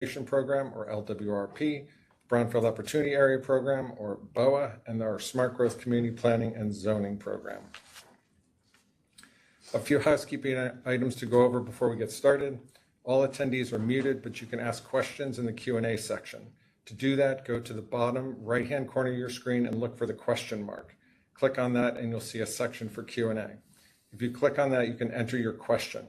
Program, or LWRP, Brownfield Opportunity Area Program, or BOA, and our Smart Growth Community Planning and Zoning Program. A few housekeeping items to go over before we get started. All attendees are muted, but you can ask questions in the Q&A section. To do that, go to the bottom right-hand corner of your screen and look for the question mark. Click on that and you'll see a section for Q&A. If you click on that, you can enter your question.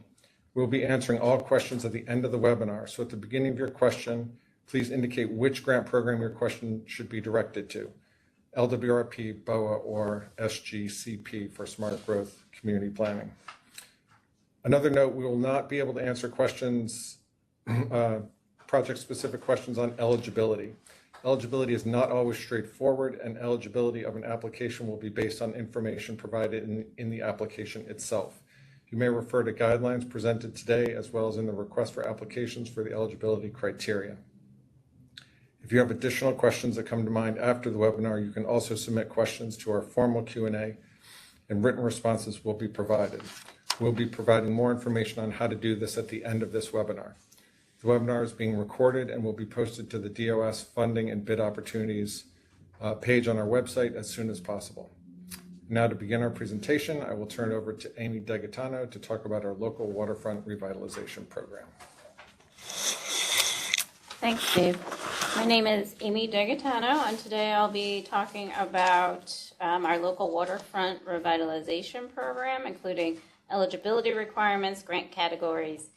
We'll be answering all questions at the end of the webinar. So at the beginning of your question, please indicate which grant program your question should be directed to, LWRP, BOA, or SGCP for Smart Growth Community Planning. Another note, we will not be able to answer questions, project-specific questions on eligibility. Eligibility is not always straightforward, and eligibility of an application will be based on information provided in the application itself. You may refer to guidelines presented today as well as in the request for applications for the eligibility criteria. If you have additional questions that come to mind after the webinar, you can also submit questions to our formal Q&A and written responses will be provided. We'll be providing more information on how to do this at the end of this webinar. The webinar is being recorded and will be posted to the DOS Funding and Bid Opportunities page on our website as soon as possible. Now to begin our presentation, I will turn it over to Amy DeGaetano to talk about our local waterfront revitalization program. Thanks, Steve. My name is Amy DeGaetano, and today I'll be talking about our local waterfront revitalization program, including eligibility requirements, grant categories,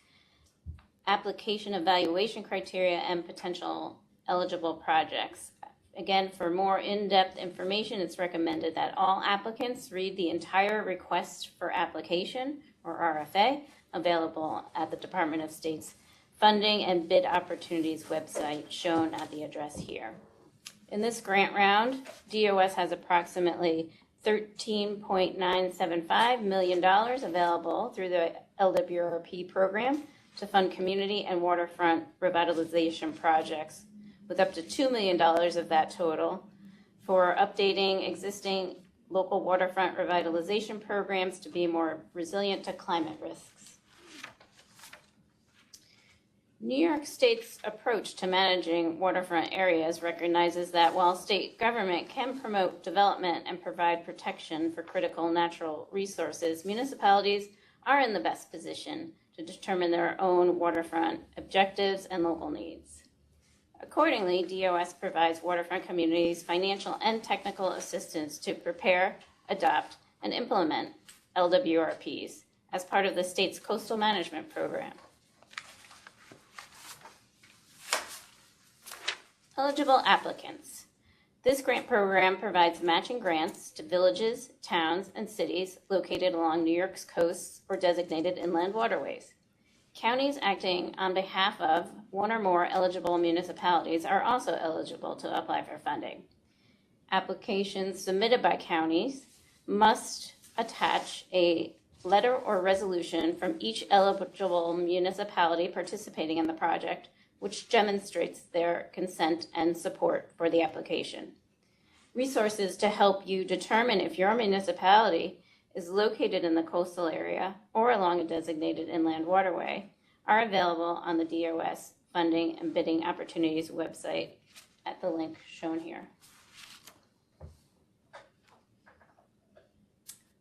application evaluation criteria, and potential eligible projects. Again, for more in-depth information, it's recommended that all applicants read the entire request for application, or RFA, available at the Department of State's Funding and Bid Opportunities website, shown at the address here. In this grant round, DOS has approximately $13.975 million available through the LWRP program to fund community and waterfront revitalization projects, with up to $2 million of that total for updating existing local waterfront revitalization programs to be more resilient to climate risks. New York State's approach to managing waterfront areas recognizes that while state government can promote development and provide protection for critical natural resources, municipalities are in the best position to determine their own waterfront objectives and local needs. Accordingly, DOS provides waterfront communities financial and technical assistance to prepare, adopt, and implement LWRPs as part of the state's coastal management program. Eligible applicants. This grant program provides matching grants to villages, towns, and cities located along New York's coasts or designated inland waterways. Counties acting on behalf of one or more eligible municipalities are also eligible to apply for funding. Applications submitted by counties must attach a letter or resolution from each eligible municipality participating in the project, which demonstrates their consent and support for the application. Resources to help you determine if your municipality is located in the coastal area or along a designated inland waterway are available on the DOS Funding and Bidding Opportunities website at the link shown here.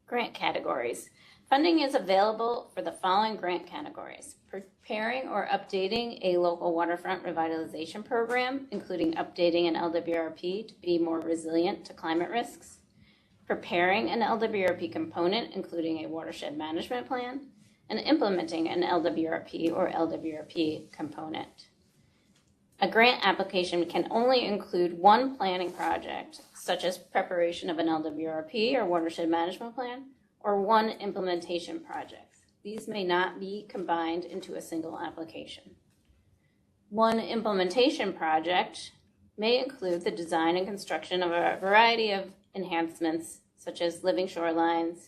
Grant categories. Funding is available for the following grant categories: preparing or updating a local waterfront revitalization program, including updating an LWRP to be more resilient to climate risks; preparing an LWRP component, including a watershed management plan; and implementing an LWRP or LWRP component. A grant application can only include one planning project, such as preparation of an LWRP or watershed management plan, or one implementation project. These may not be combined into a single application. One implementation project may include the design and construction of a variety of enhancements, such as living shorelines,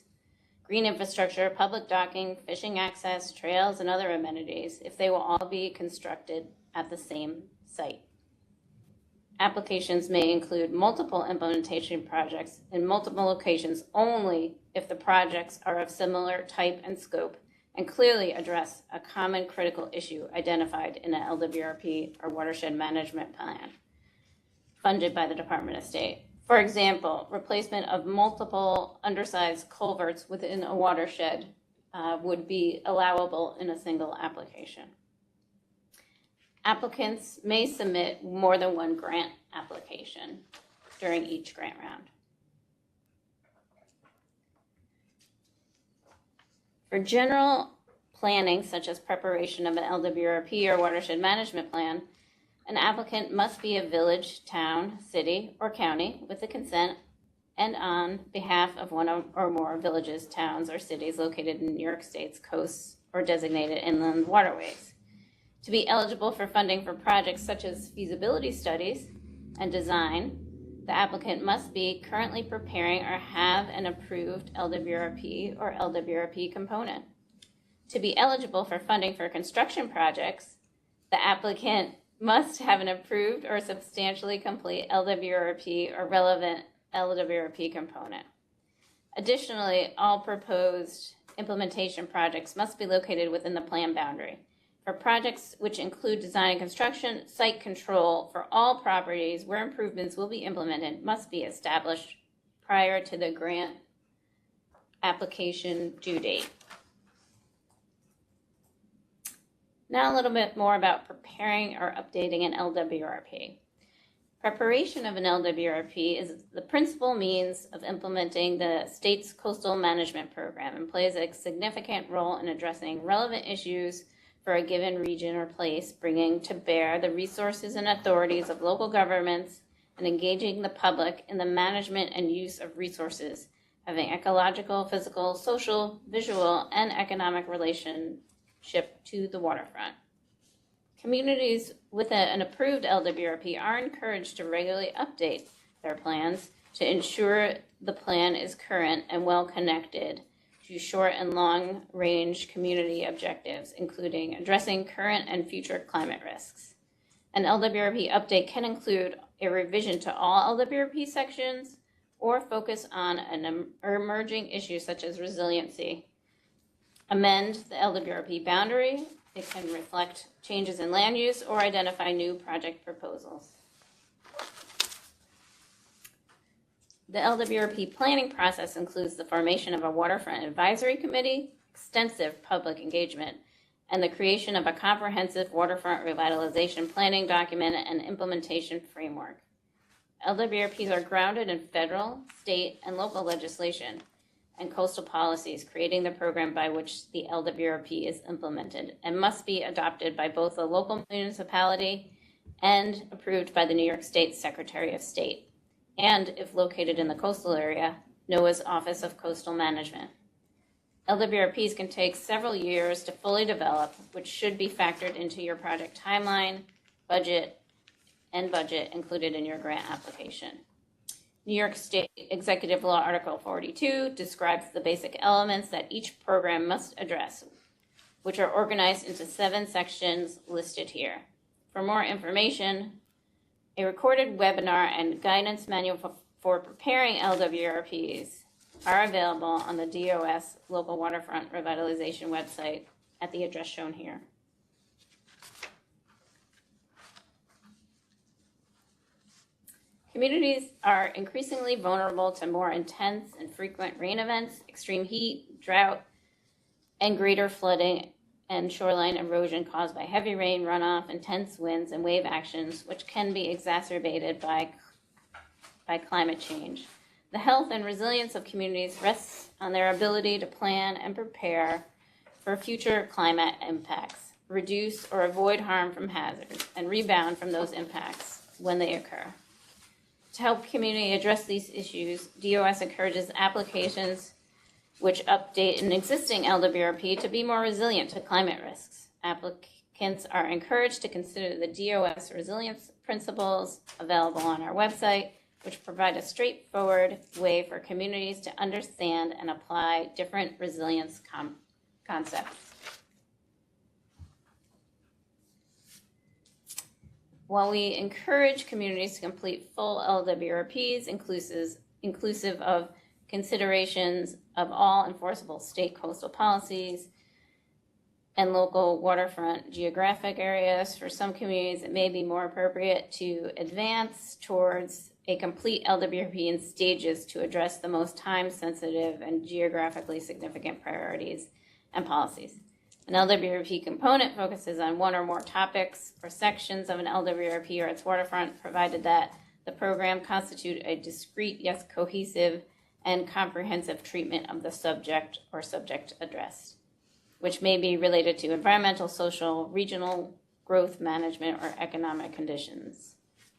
green infrastructure, public docking, fishing access, trails, and other amenities, if they will all be constructed at the same site. Applications may include multiple implementation projects in multiple locations only if the projects are of similar type and scope and clearly address a common critical issue identified in an LWRP or watershed management plan funded by the Department of State. For example, replacement of multiple undersized culverts within a watershed would be allowable in a single application. Applicants may submit more than one grant application during each grant round. For general planning, such as preparation of an LWRP or watershed management plan, an applicant must be a village, town, city, or county with the consent and on behalf of one or more villages, towns, or cities located in New York State's coasts or designated inland waterways. To be eligible for funding for projects such as feasibility studies and design, the applicant must be currently preparing or have an approved LWRP or LWRP component. To be eligible for funding for construction projects, the applicant must have an approved or substantially complete LWRP or relevant LWRP component. Additionally, all proposed implementation projects must be located within the plan boundary. For projects which include design and construction, site control for all properties where improvements will be implemented must be established prior to the grant application due date. Now a little bit more about preparing or updating an LWRP. Preparation of an LWRP is the principal means of implementing the state's coastal management program and plays a significant role in addressing relevant issues for a given region or place, bringing to bear the resources and authorities of local governments and engaging the public in the management and use of resources, having ecological, physical, social, visual, and economic relationship to the waterfront. Communities with an approved LWRP are encouraged to regularly update their plans to ensure the plan is current and well connected to short and long range community objectives, including addressing current and future climate risks. An LWRP update can include a revision to all LWRP sections or focus on an emerging issue such as resiliency. Amend the LWRP boundary. It can reflect changes in land use or identify new project proposals. The LWRP planning process includes the formation of a waterfront advisory committee, extensive public engagement, and the creation of a comprehensive waterfront revitalization planning document and implementation framework. LWRPs are grounded in federal, state, and local legislation and coastal policies, creating the program by which the LWRP is implemented, and must be adopted by both the local municipality and approved by the New York State Secretary of State, and if located in the coastal area, NOAA's Office of Coastal Management. LWRPs can take several years to fully develop, which should be factored into your project timeline, budget included in your grant application. New York State Executive Law Article 42 describes the basic elements that each program must address, which are organized into 7 sections listed here. For more information, a recorded webinar and guidance manual for preparing LWRPs are available on the DOS Local Waterfront Revitalization website at the address shown here. Communities are increasingly vulnerable to more intense and frequent rain events, extreme heat, drought, and greater flooding and shoreline erosion caused by heavy rain, runoff, intense winds, and wave actions, which can be exacerbated by climate change. The health and resilience of communities rests on their ability to plan and prepare for future climate impacts, reduce or avoid harm from hazards, and rebound from those impacts when they occur. To help community address these issues, DOS encourages applications which update an existing LWRP to be more resilient to climate risks. Applicants are encouraged to consider the DOS resilience principles available on our website, which provide a straightforward way for communities to understand and apply different resilience concepts. While we encourage communities to complete full LWRPs, inclusive of considerations of all enforceable state coastal policies, and local waterfront geographic areas. For some communities, it may be more appropriate to advance towards a complete LWRP in stages to address the most time-sensitive and geographically significant priorities and policies. An LWRP component focuses on one or more topics or sections of an LWRP or its waterfront, provided that the program constitute a discrete yet cohesive and comprehensive treatment of the subject or subject addressed, which may be related to environmental, social, regional growth management, or economic conditions.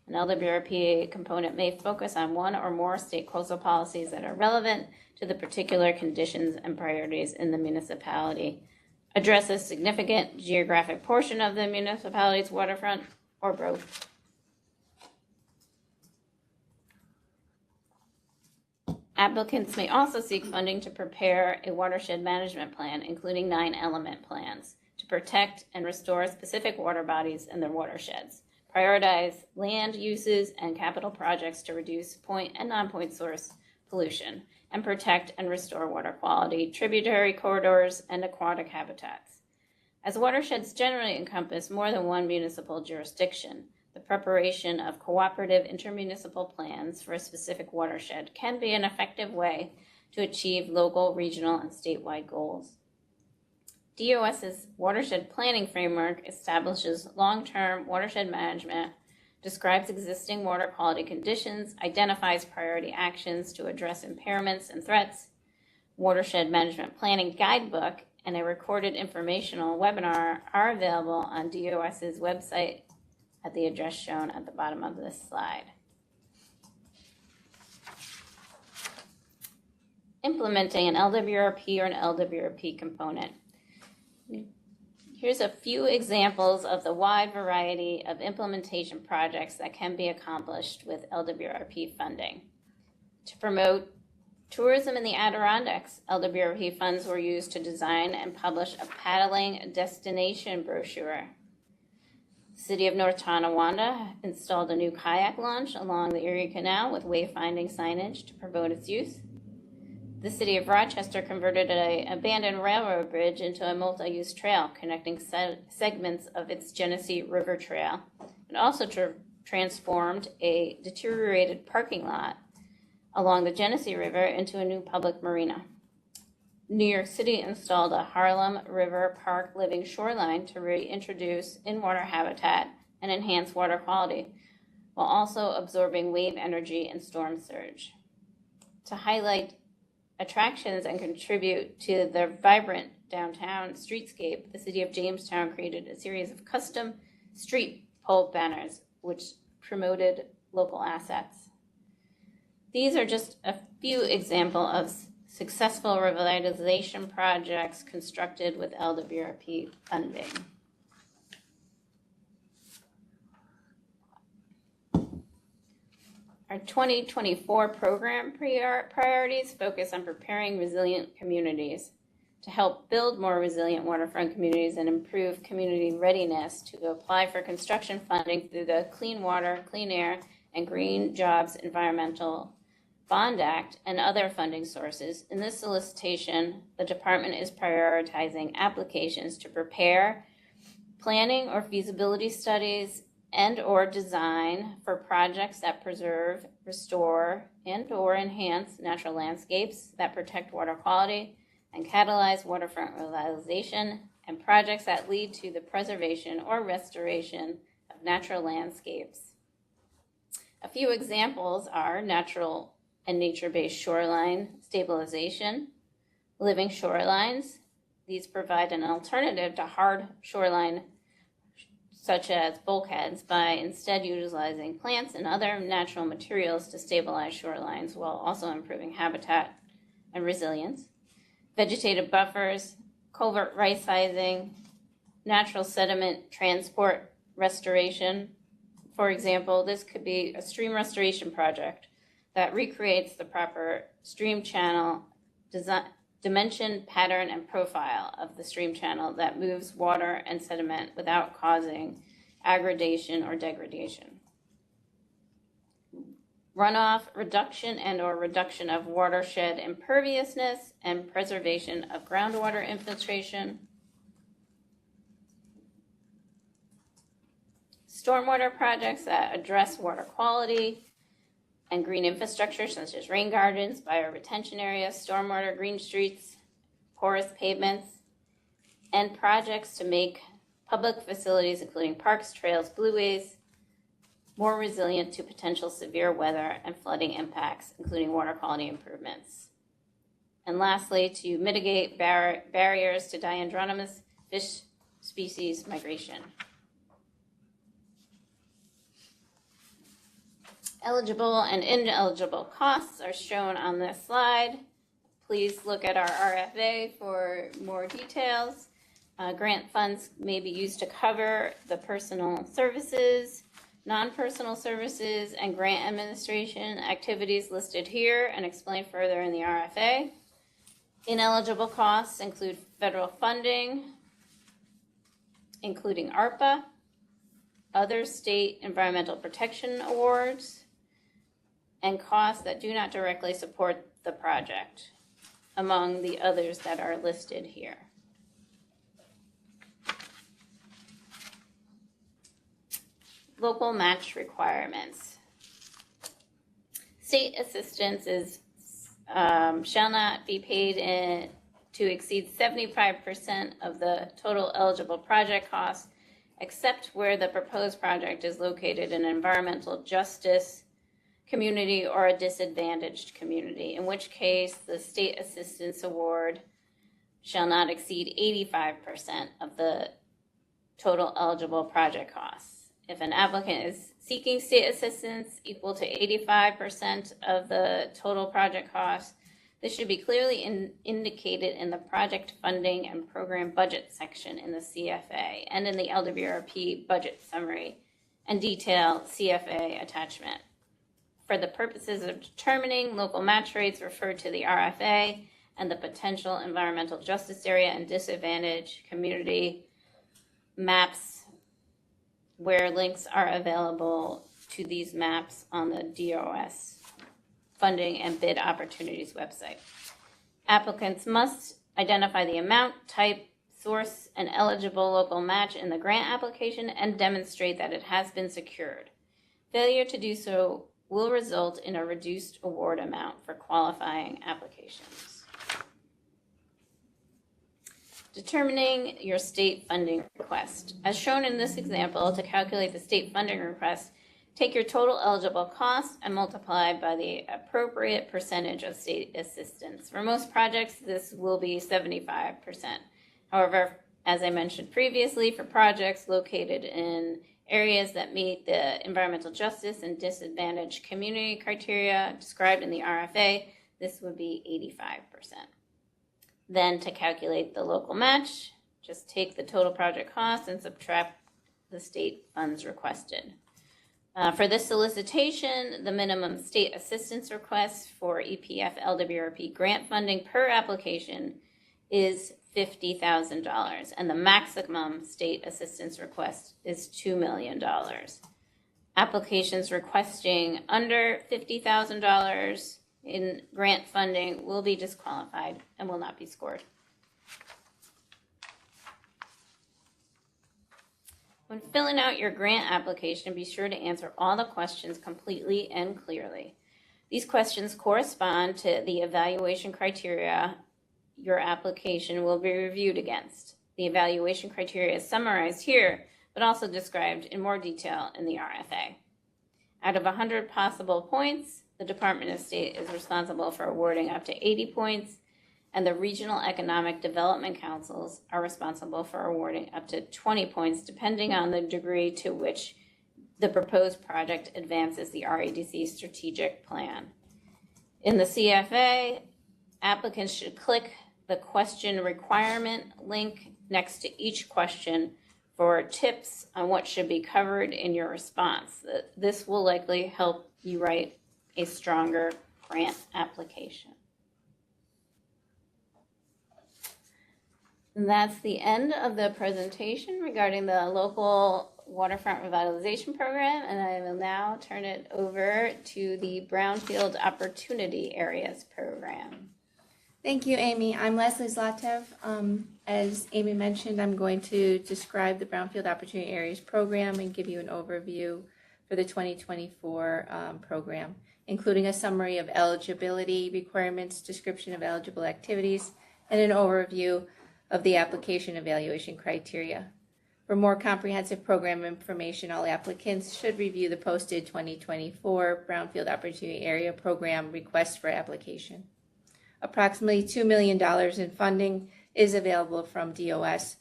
An LWRP component may focus on one or more state coastal policies that are relevant to the particular conditions and priorities in the municipality, address a significant geographic portion of the municipality's waterfront, or both. Applicants may also seek funding to prepare a watershed management plan, including 9-element plans, to protect and restore specific water bodies in their watersheds, prioritize land uses and capital projects to reduce point and non-point source pollution, and protect and restore water quality, tributary corridors, and aquatic habitats. As watersheds generally encompass more than one municipal jurisdiction, the preparation of cooperative intermunicipal plans for a specific watershed can be an effective way to achieve local, regional, and statewide goals. DOS's watershed planning framework establishes long-term watershed management, describes existing water quality conditions, identifies priority actions to address impairments and threats. Watershed management planning guidebook and a recorded informational webinar are available on DOS's website at the address shown at the bottom of this slide. Implementing an LWRP or an LWRP component. Here's a few examples of the wide variety of implementation projects that can be accomplished with LWRP funding. To promote tourism in the Adirondacks, LWRP funds were used to design and publish a paddling destination brochure. The City of North Tonawanda installed a new kayak launch along the Erie Canal with wayfinding signage to promote its use. The City of Rochester converted an abandoned railroad bridge into a multi-use trail connecting segments of its Genesee River Trail. It also transformed a deteriorated parking lot along the Genesee River into a new public marina. New York City installed a Harlem River Park living shoreline to reintroduce in-water habitat and enhance water quality, while also absorbing wave energy and storm surge. To highlight attractions and contribute to the vibrant downtown streetscape, the City of Jamestown created a series of custom street pole banners which promoted local assets. These are just a few examples of successful revitalization projects constructed with LWRP funding. Our 2024 program priorities focus on preparing resilient communities to help build more resilient waterfront communities and improve community readiness to apply for construction funding through the Clean Water, Clean Air, and Green Jobs Environmental Bond Act and other funding sources. In this solicitation, the department is prioritizing applications to prepare planning or feasibility studies and or design for projects that preserve, restore, and or enhance natural landscapes that protect water quality and catalyze waterfront revitalization, and projects that lead to the preservation or restoration of natural landscapes. A few examples are natural and nature-based shoreline stabilization, living shorelines. These provide an alternative to hard shoreline such as bulkheads by instead utilizing plants and other natural materials to stabilize shorelines while also improving habitat and resilience. Vegetative buffers, culvert right-sizing, natural sediment transport restoration. For example, this could be a stream restoration project that recreates the proper stream channel design, dimension, pattern, and profile of the stream channel that moves water and sediment without causing aggradation or degradation. Runoff reduction and or reduction of watershed imperviousness and preservation of groundwater infiltration. stormwater projects that address water quality and green infrastructure such as rain gardens, bioretention areas, stormwater, green streets, porous pavements, and projects to make public facilities, including parks, trails, blueways, more resilient to potential severe weather and flooding impacts, including water quality improvements. And lastly, to mitigate barriers to diandronomous fish species migration. Eligible and ineligible costs are shown on this slide. Please look at our RFA for more details. Grant funds may be used to cover the personal services, non-personal services, and grant administration activities listed here and explained further in the RFA. Ineligible costs include federal funding, including ARPA, other state environmental protection awards, and costs that do not directly support the project, among the others that are listed here. Local match requirements. State assistance shall not be paid to exceed 75% of the total eligible project costs, except where the proposed project is located in an environmental justice community or a disadvantaged community, in which case the state assistance award shall not exceed 85% of the total eligible project costs. If an applicant is seeking state assistance equal to 85% of the total project cost, this should be clearly indicated in the project funding and program budget section in the CFA and in the LWRP budget summary and detail CFA attachment. For the purposes of determining local match rates, refer to the RFA and the potential environmental justice area and disadvantaged community maps, where links are available to these maps on the DOS Funding and Bid Opportunities website. Applicants must identify the amount, type, source, and eligible local match in the grant application and demonstrate that it has been secured. Failure to do so will result in a reduced award amount for qualifying applications. Determining your state funding request. As shown in this example, to calculate the state funding request, take your total eligible cost and multiply by the appropriate percentage of state assistance. For most projects, this will be 75%. However, as I mentioned previously, for projects located in areas that meet the environmental justice and disadvantaged community criteria described in the RFA, this would be 85%. Then to calculate the local match, just take the total project cost and subtract the state funds requested. For this solicitation, the minimum state assistance request for EPF LWRP grant funding per application is $50,000, and the maximum state assistance request is $2 million. Applications requesting under $50,000 in grant funding will be disqualified and will not be scored. When filling out your grant application, be sure to answer all the questions completely and clearly. These questions correspond to the evaluation criteria your application will be reviewed against. The evaluation criteria is summarized here, but also described in more detail in the RFA. Out of 100 possible points, the Department of State is responsible for awarding up to 80 points, and the Regional Economic Development Councils are responsible for awarding up to 20 points, depending on the degree to which the proposed project advances the REDC strategic plan. In the CFA, applicants should click the question requirement link next to each question for tips on what should be covered in your response. This will likely help you write a stronger grant application. And that's the end of the presentation regarding the local waterfront revitalization program, and I will now turn it over to the Brownfield Opportunity Areas program. Thank you, Amy. I'm Leslie Zlatev. As Amy mentioned, I'm going to describe the Brownfield Opportunity Areas program and give you an overview for the 2024 program, including a summary of eligibility requirements, description of eligible activities, and an overview of the application evaluation criteria. For more comprehensive program information, all applicants should review the posted 2024 Brownfield Opportunity Area Program request for application. Approximately $2 million in funding is available from DOS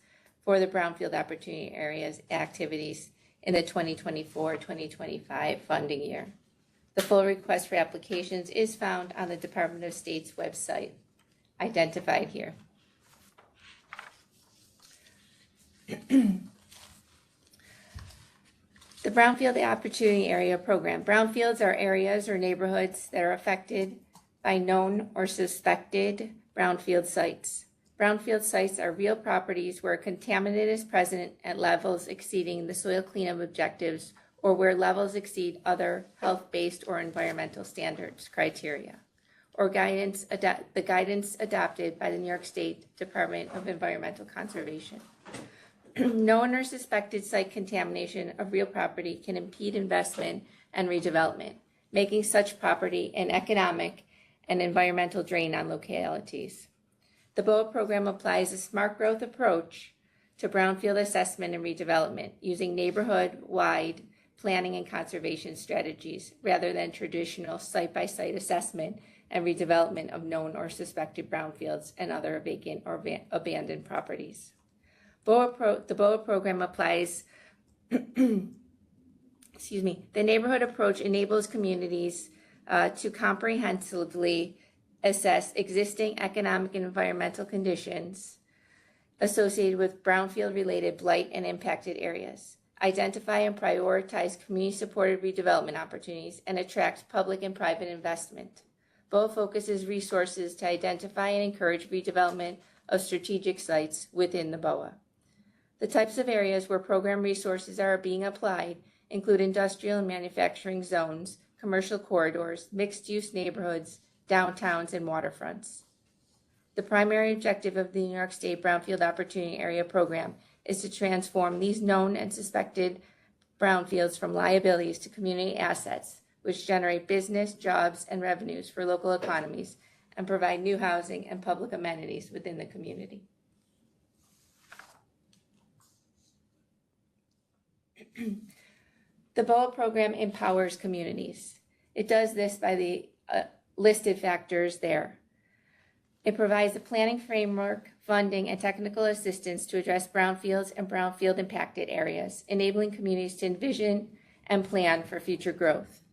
for the Brownfield Opportunity Areas activities in the 2024-2025 funding year. The full request for applications is found on the Department of State's website, identified here. The Brownfield Opportunity Area Program. Brownfields are areas or neighborhoods that are affected by known or suspected brownfield sites. Brownfield sites are real properties where a contaminant is present at levels exceeding the soil cleanup objectives or where levels exceed other health-based or environmental standards criteria, or the guidance adopted by the New York State Department of Environmental Conservation. Known or suspected site contamination of real property can impede investment and redevelopment, making such property an economic and environmental drain on localities. The BOA program applies a smart growth approach to brownfield assessment and redevelopment using neighborhood-wide planning and conservation strategies rather than traditional site-by-site assessment and redevelopment of known or suspected brownfields and other vacant or abandoned properties. The BOA program applies, the neighborhood approach enables communities to comprehensively assess existing economic and environmental conditions associated with brownfield-related blight and impacted areas, identify and prioritize community-supported redevelopment opportunities, and attract public and private investment. BOA focuses resources to identify and encourage redevelopment of strategic sites within the BOA. The types of areas where program resources are being applied include industrial and manufacturing zones, commercial corridors, mixed-use neighborhoods, downtowns, and waterfronts. The primary objective of the New York State Brownfield Opportunity Area Program is to transform these known and suspected brownfields from liabilities to community assets, which generate business, jobs, and revenues for local economies and provide new housing and public amenities within the community. The BOA program empowers communities. It does this by the listed factors there. It provides a planning framework, funding, and technical assistance to address brownfields and brownfield impacted areas, enabling communities to envision and plan for future growth.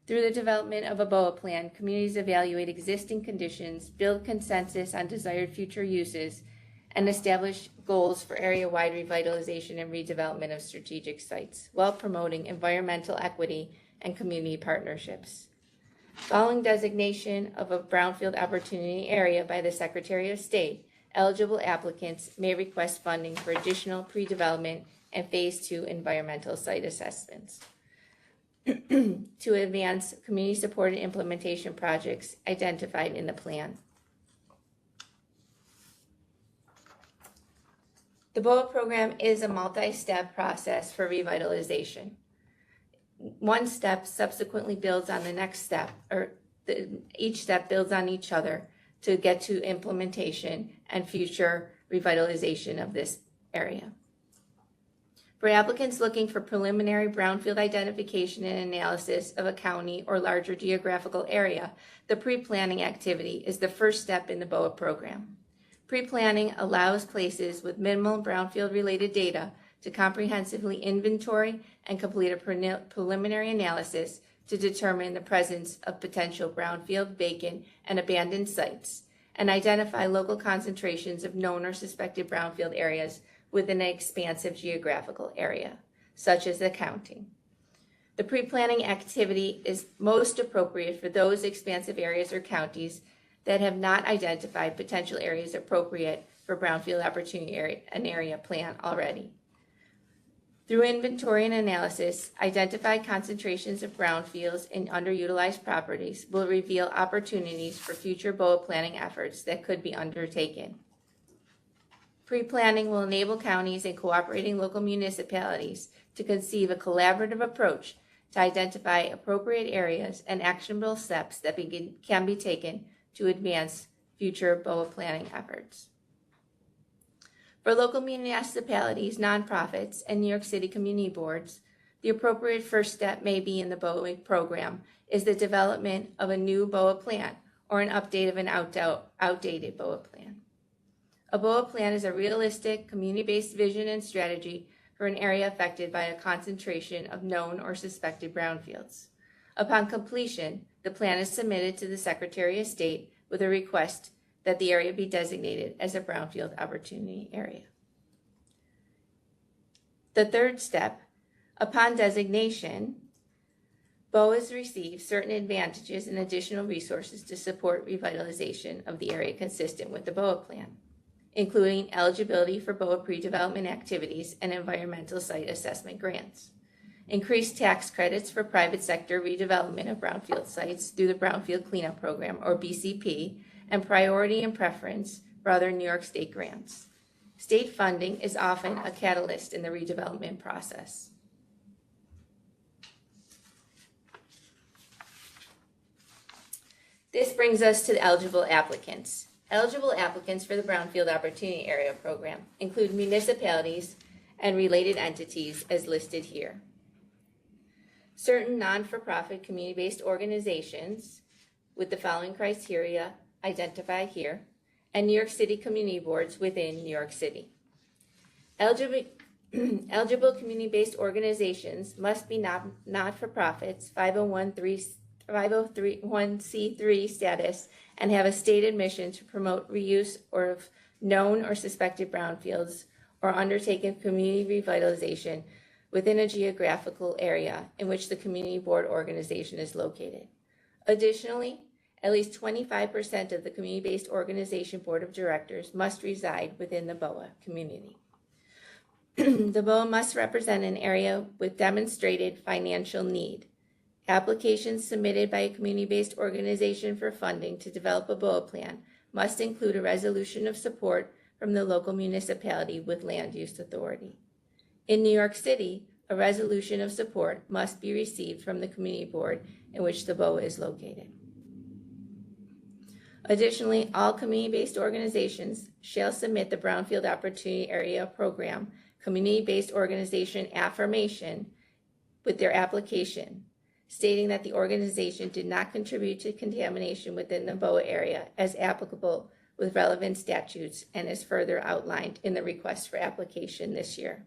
Through the development of a BOA plan, communities evaluate existing conditions, build consensus on desired future uses, and establish goals for area-wide revitalization and redevelopment of strategic sites, while promoting environmental equity and community partnerships. Following designation of a Brownfield Opportunity Area by the Secretary of State, eligible applicants may request funding for additional pre-development and Phase 2 environmental site assessments to advance community-supported implementation projects identified in the plan. The BOA program is a multi-step process for revitalization. One step subsequently builds on the next step, each step builds on each other to get to implementation and future revitalization of this area. For applicants looking for preliminary brownfield identification and analysis of a county or larger geographical area, the pre-planning activity is the first step in the BOA program. Pre-planning allows places with minimal brownfield-related data to comprehensively inventory and complete a preliminary analysis to determine the presence of potential brownfield, vacant, and abandoned sites, and identify local concentrations of known or suspected brownfield areas within an expansive geographical area, such as the county. The pre-planning activity is most appropriate for those expansive areas or counties that have not identified potential areas appropriate for brownfield opportunity area plan already. Through inventory and analysis, identified concentrations of brownfields and underutilized properties will reveal opportunities for future BOA planning efforts that could be undertaken. Pre-planning will enable counties and cooperating local municipalities to conceive a collaborative approach to identify appropriate areas and actionable steps that can be taken to advance future BOA planning efforts. For local municipalities, nonprofits, and New York City community boards, the appropriate first step may be in the BOA program is the development of a new BOA plan or an update of an outdated BOA plan. A BOA plan is a realistic, community-based vision and strategy for an area affected by a concentration of known or suspected brownfields. Upon completion, the plan is submitted to the Secretary of State with a request that the area be designated as a brownfield opportunity area. The third step, upon designation, BOAs receive certain advantages and additional resources to support revitalization of the area consistent with the BOA plan, including eligibility for BOA pre-development activities and environmental site assessment grants, increased tax credits for private sector redevelopment of brownfield sites through the Brownfield Cleanup Program, or BCP, and priority and preference for other New York State grants. State funding is often a catalyst in the redevelopment process. This brings us to the eligible applicants. Eligible applicants for the Brownfield Opportunity Area Program include municipalities and related entities as listed here. Certain non-for-profit community-based organizations with the following criteria identified here, and New York City community boards within New York City. Eligible community-based organizations must be not-for-profits, 501c3 status, and have a stated mission to promote reuse of known or suspected brownfields or undertaken community revitalization within a geographical area in which the community board organization is located. Additionally, at least 25% of the community-based organization board of directors must reside within the BOA community. The BOA must represent an area with demonstrated financial need. Applications submitted by a community-based organization for funding to develop a BOA plan must include a resolution of support from the local municipality with land use authority. In New York City, a resolution of support must be received from the community board in which the BOA is located. Additionally, all community-based organizations shall submit the Brownfield Opportunity Area Program Community-Based Organization Affirmation with their application, stating that the organization did not contribute to contamination within the BOA area as applicable with relevant statutes and is further outlined in the request for application this year.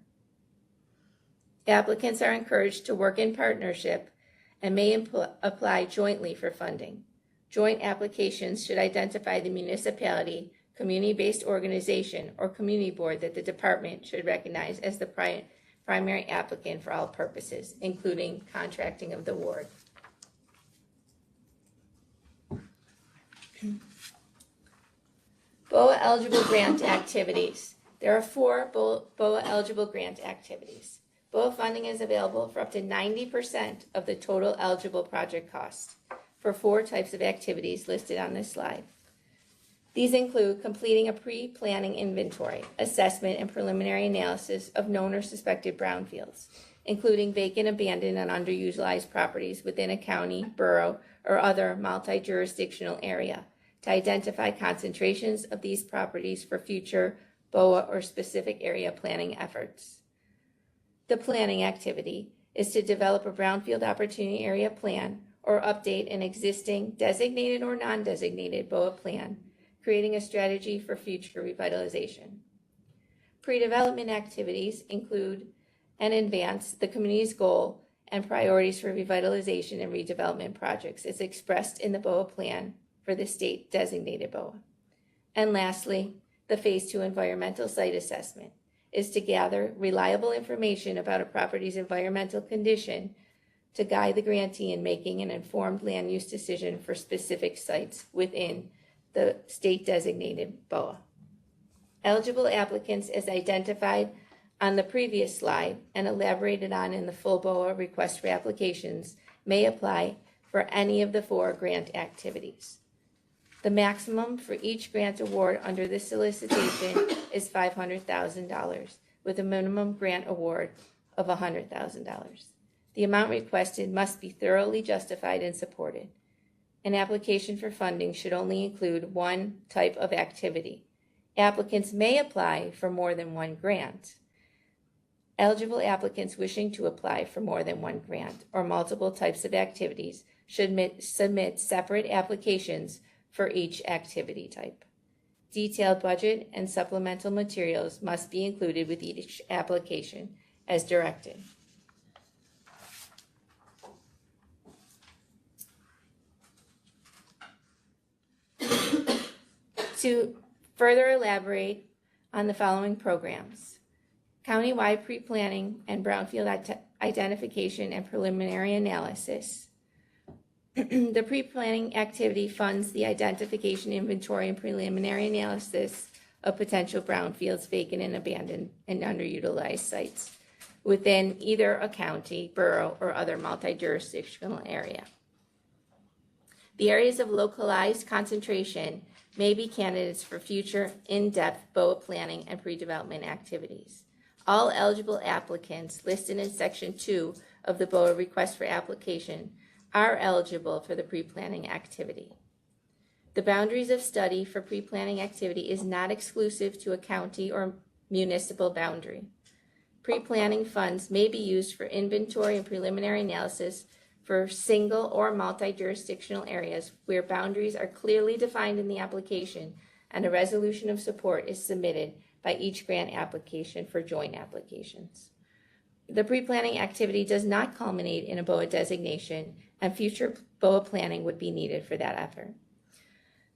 Applicants are encouraged to work in partnership and may apply jointly for funding. Joint applications should identify the municipality, community-based organization, or community board that the department should recognize as the primary applicant for all purposes, including contracting of the ward. BOA eligible grant activities. There are 4 BOA eligible grant activities. BOA funding is available for up to 90% of the total eligible project cost for 4 types of activities listed on this slide. These include completing a pre-planning inventory, assessment, and preliminary analysis of known or suspected brownfields, including vacant, abandoned, and underutilized properties within a county, borough, or other multi-jurisdictional area to identify concentrations of these properties for future BOA or specific area planning efforts. The planning activity is to develop a Brownfield Opportunity Area Plan or update an existing designated or non-designated BOA plan, creating a strategy for future revitalization. Pre-development activities include and advance the community's goal and priorities for revitalization and redevelopment projects as expressed in the BOA plan for the state designated BOA. And lastly, the Phase 2 environmental site assessment is to gather reliable information about a property's environmental condition to guide the grantee in making an informed land use decision for specific sites within the state designated BOA. Eligible applicants as identified on the previous slide and elaborated on in the full BOA request for applications may apply for any of the 4 grant activities. The maximum for each grant award under this solicitation is $500,000, with a minimum grant award of $100,000. The amount requested must be thoroughly justified and supported. An application for funding should only include one type of activity. Applicants may apply for more than one grant. Eligible applicants wishing to apply for more than one grant or multiple types of activities should submit separate applications for each activity type. Detailed budget and supplemental materials must be included with each application as directed. To further elaborate on the following programs: countywide pre-planning and brownfield identification and preliminary analysis. The pre-planning activity funds the identification, inventory, and preliminary analysis of potential brownfields, vacant and abandoned and underutilized sites within either a county, borough, or other multi-jurisdictional area. The areas of localized concentration may be candidates for future in-depth BOA planning and pre-development activities. All eligible applicants listed in Section 2 of the BOA request for application are eligible for the pre-planning activity. The boundaries of study for pre-planning activity is not exclusive to a county or municipal boundary. Pre-planning funds may be used for inventory and preliminary analysis for single or multi-jurisdictional areas where boundaries are clearly defined in the application and a resolution of support is submitted by each grant application for joint applications. The pre-planning activity does not culminate in a BOA designation, and future BOA planning would be needed for that effort.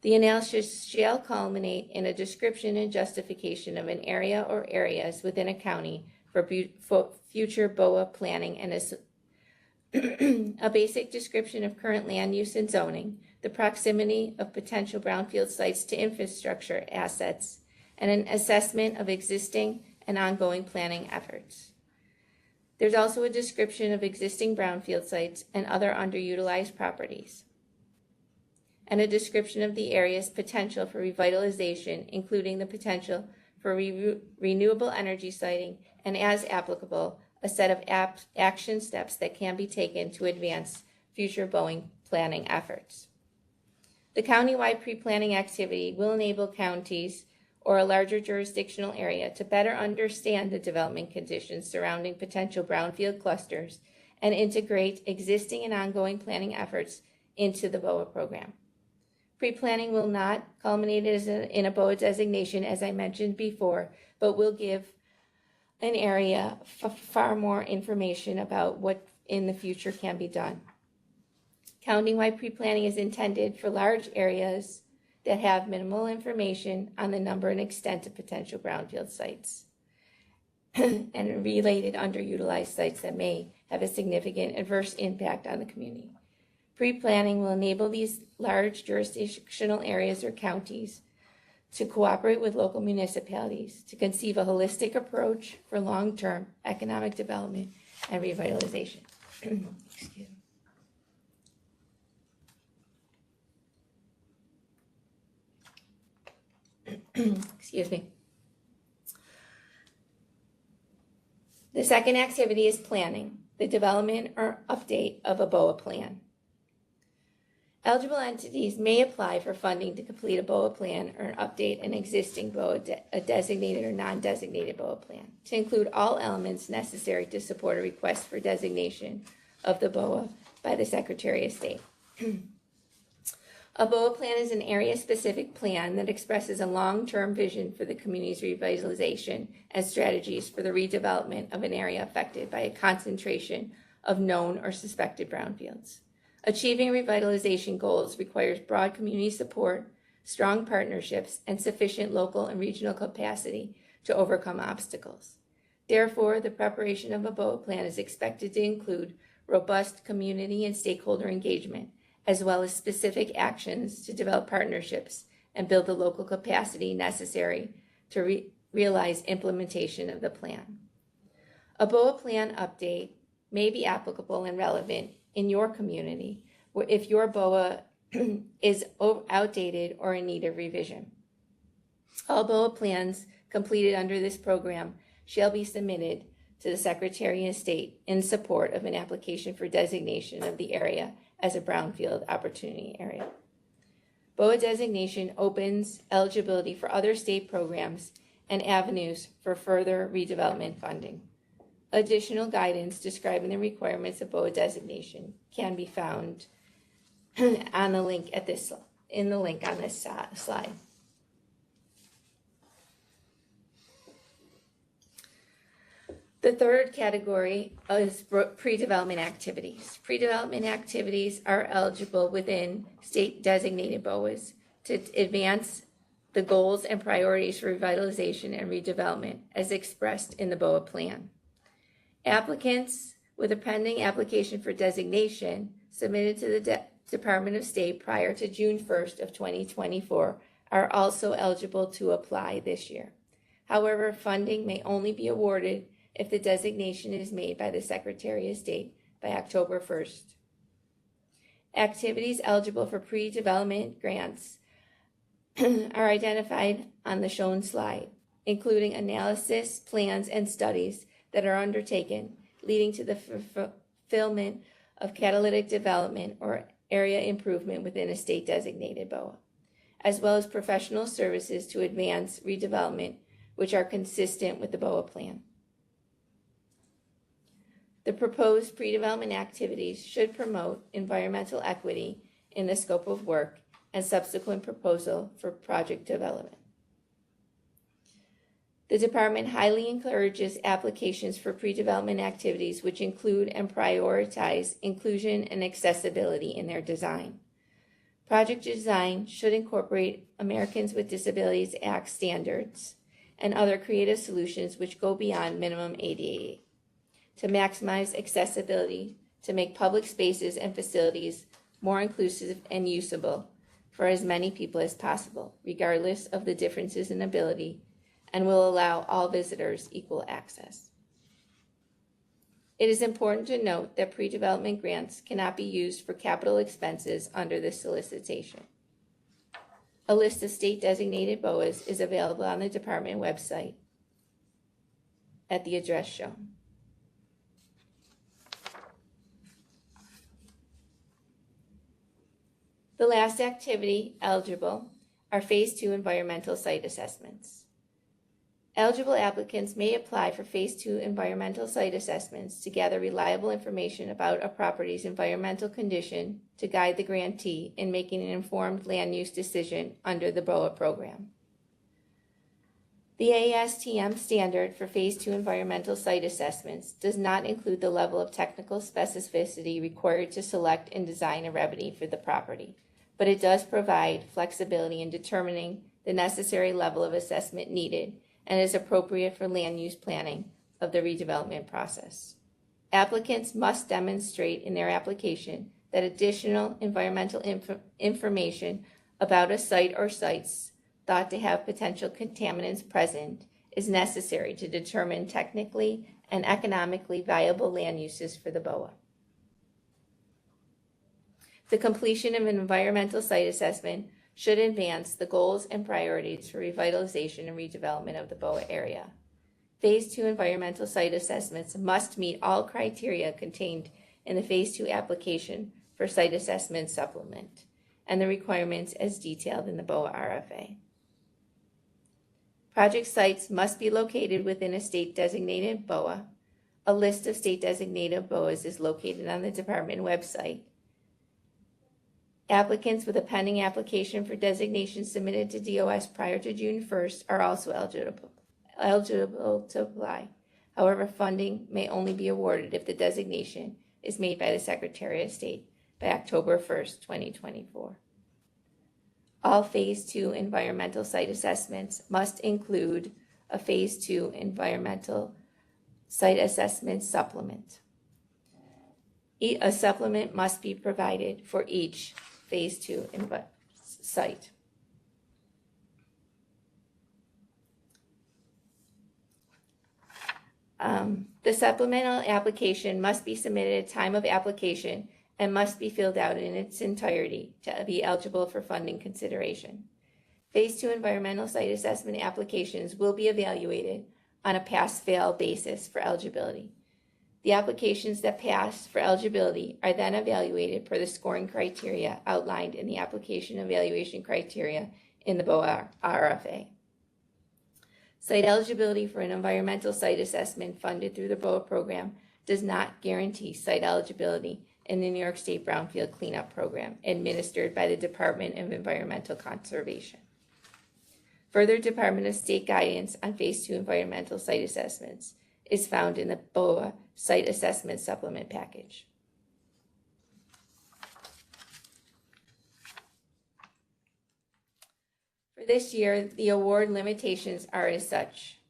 The analysis shall culminate in a description and justification of an area or areas within a county for future BOA planning and a basic description of current land use and zoning, the proximity of potential brownfield sites to infrastructure assets, and an assessment of existing and ongoing planning efforts. There's also a description of existing brownfield sites and other underutilized properties, and a description of the area's potential for revitalization, including the potential for renewable energy siting, and as applicable, a set of action steps that can be taken to advance future BOA planning efforts. The countywide pre-planning activity will enable counties or a larger jurisdictional area to better understand the development conditions surrounding potential brownfield clusters and integrate existing and ongoing planning efforts into the BOA program. Pre-planning will not culminate in a BOA designation, as I mentioned before, but will give an area far more information about what in the future can be done. Countywide pre-planning is intended for large areas that have minimal information on the number and extent of potential brownfield sites and related underutilized sites that may have a significant adverse impact on the community. Pre-planning will enable these large jurisdictional areas or counties to cooperate with local municipalities to conceive a holistic approach for long-term economic development and revitalization. Excuse me. Excuse me. The second activity is planning, the development or update of a BOA plan. Eligible entities may apply for funding to complete a BOA plan or update an existing BOA, a designated or non-designated BOA plan, to include all elements necessary to support a request for designation of the BOA by the Secretary of State. A BOA plan is an area-specific plan that expresses a long-term vision for the community's revitalization and strategies for the redevelopment of an area affected by a concentration of known or suspected brownfields. Achieving revitalization goals requires broad community support, strong partnerships, and sufficient local and regional capacity to overcome obstacles. Therefore, the preparation of a BOA plan is expected to include robust community and stakeholder engagement, as well as specific actions to develop partnerships and build the local capacity necessary to realize implementation of the plan. A BOA plan update may be applicable and relevant in your community if your BOA is outdated or in need of revision. All BOA plans completed under this program shall be submitted to the Secretary of State in support of an application for designation of the area as a Brownfield Opportunity Area. BOA designation opens eligibility for other state programs and avenues for further redevelopment funding. Additional guidance describing the requirements of BOA designation can be found on the link on this slide. The third category is pre-development activities. Pre-development activities are eligible within state designated BOAs to advance the goals and priorities for revitalization and redevelopment as expressed in the BOA plan. Applicants with a pending application for designation submitted to the Department of State prior to June 1st of 2024 are also eligible to apply this year. However, funding may only be awarded if the designation is made by the Secretary of State by October 1st. Activities eligible for pre-development grants are identified on the shown slide, including analysis, plans, and studies that are undertaken, leading to the fulfillment of catalytic development or area improvement within a state-designated BOA, as well as professional services to advance redevelopment, which are consistent with the BOA plan. The proposed pre-development activities should promote environmental equity in the scope of work and subsequent proposal for project development. The department highly encourages applications for pre-development activities which include and prioritize inclusion and accessibility in their design. Project design should incorporate Americans with Disabilities Act standards and other creative solutions which go beyond minimum ADA to maximize accessibility, to make public spaces and facilities more inclusive and usable for as many people as possible, regardless of the differences in ability, and will allow all visitors equal access. It is important to note that pre-development grants cannot be used for capital expenses under this solicitation. A list of state-designated BOAs is available on the department website at the address shown. The last activity eligible are Phase 2 environmental site assessments. Eligible applicants may apply for Phase 2 environmental site assessments to gather reliable information about a property's environmental condition to guide the grantee in making an informed land use decision under the BOA program. The ASTM standard for Phase 2 environmental site assessments does not include the level of technical specificity required to select and design a remedy for the property, but it does provide flexibility in determining the necessary level of assessment needed and is appropriate for land use planning of the redevelopment process. Applicants must demonstrate in their application that additional environmental information about a site or sites thought to have potential contaminants present is necessary to determine technically and economically viable land uses for the BOA. The completion of an environmental site assessment should advance the goals and priorities for revitalization and redevelopment of the BOA area. Phase 2 environmental site assessments must meet all criteria contained in the Phase 2 application for site assessment supplement and the requirements as detailed in the BOA RFA. Project sites must be located within a state-designated BOA. A list of state-designated BOAs is located on the department website. Applicants with a pending application for designation submitted to DOS prior to June 1st are also eligible to apply. However, funding may only be awarded if the designation is made by the Secretary of State by October 1st, 2024. All Phase 2 environmental site assessments must include a Phase 2 environmental site assessment supplement. A supplement must be provided for each Phase 2 site. The supplemental application must be submitted at time of application and must be filled out in its entirety to be eligible for funding consideration. Phase 2 environmental site assessment applications will be evaluated on a pass-fail basis for eligibility. The applications that pass for eligibility are then evaluated per the scoring criteria outlined in the application evaluation criteria in the BOA RFA. Site eligibility for an environmental site assessment funded through the BOA program does not guarantee site eligibility in the New York State Brownfield Cleanup Program administered by the Department of Environmental Conservation. Further Department of State guidance on Phase 2 environmental site assessments is found in the BOA Site Assessment Supplement Package. For this year, the award limitations are as such.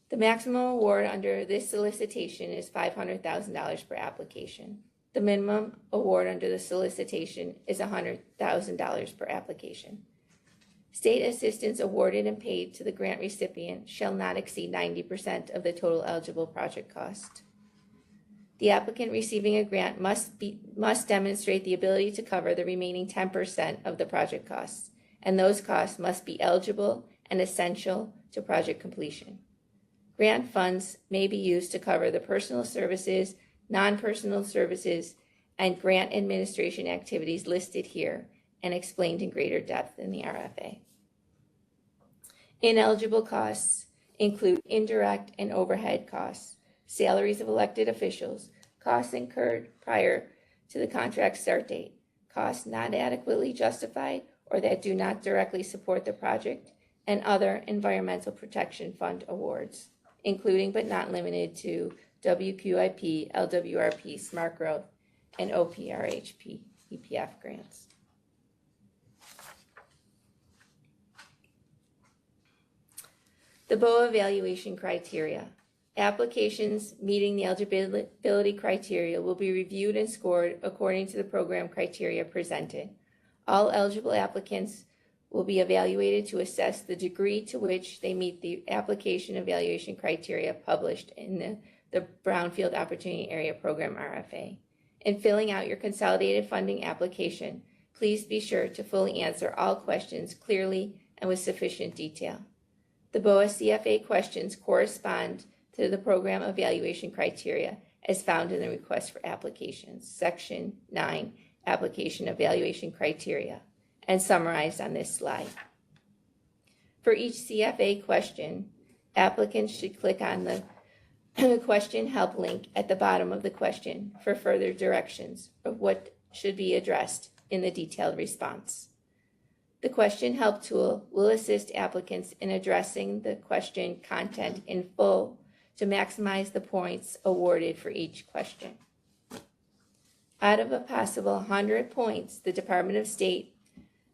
The maximum award under this solicitation is $500,000 per application. The minimum award under the solicitation is $100,000 per application. State assistance awarded and paid to the grant recipient shall not exceed 90% of the total eligible project cost. The applicant receiving a grant must demonstrate the ability to cover the remaining 10% of the project costs, and those costs must be eligible and essential to project completion. Grant funds may be used to cover the personal services, non-personal services, and grant administration activities listed here and explained in greater depth in the RFA. Ineligible costs include indirect and overhead costs, salaries of elected officials, costs incurred prior to the contract start date, costs not adequately justified or that do not directly support the project, and other Environmental Protection Fund awards, including but not limited to WQIP, LWRP, Smart Growth, and OPRHP, EPF grants. The BOA evaluation criteria. Applications meeting the eligibility criteria will be reviewed and scored according to the program criteria presented. All eligible applicants will be evaluated to assess the degree to which they meet the application evaluation criteria published in the Brownfield Opportunity Area Program RFA. In filling out your consolidated funding application, please be sure to fully answer all questions clearly and with sufficient detail. The BOA CFA questions correspond to the program evaluation criteria as found in the request for applications, Section 9, Application Evaluation Criteria, and summarized on this slide. For each CFA question, applicants should click on the question help link at the bottom of the question for further directions of what should be addressed in the detailed response. The question help tool will assist applicants in addressing the question content in full to maximize the points awarded for each question. Out of a possible 100 points, the Department of State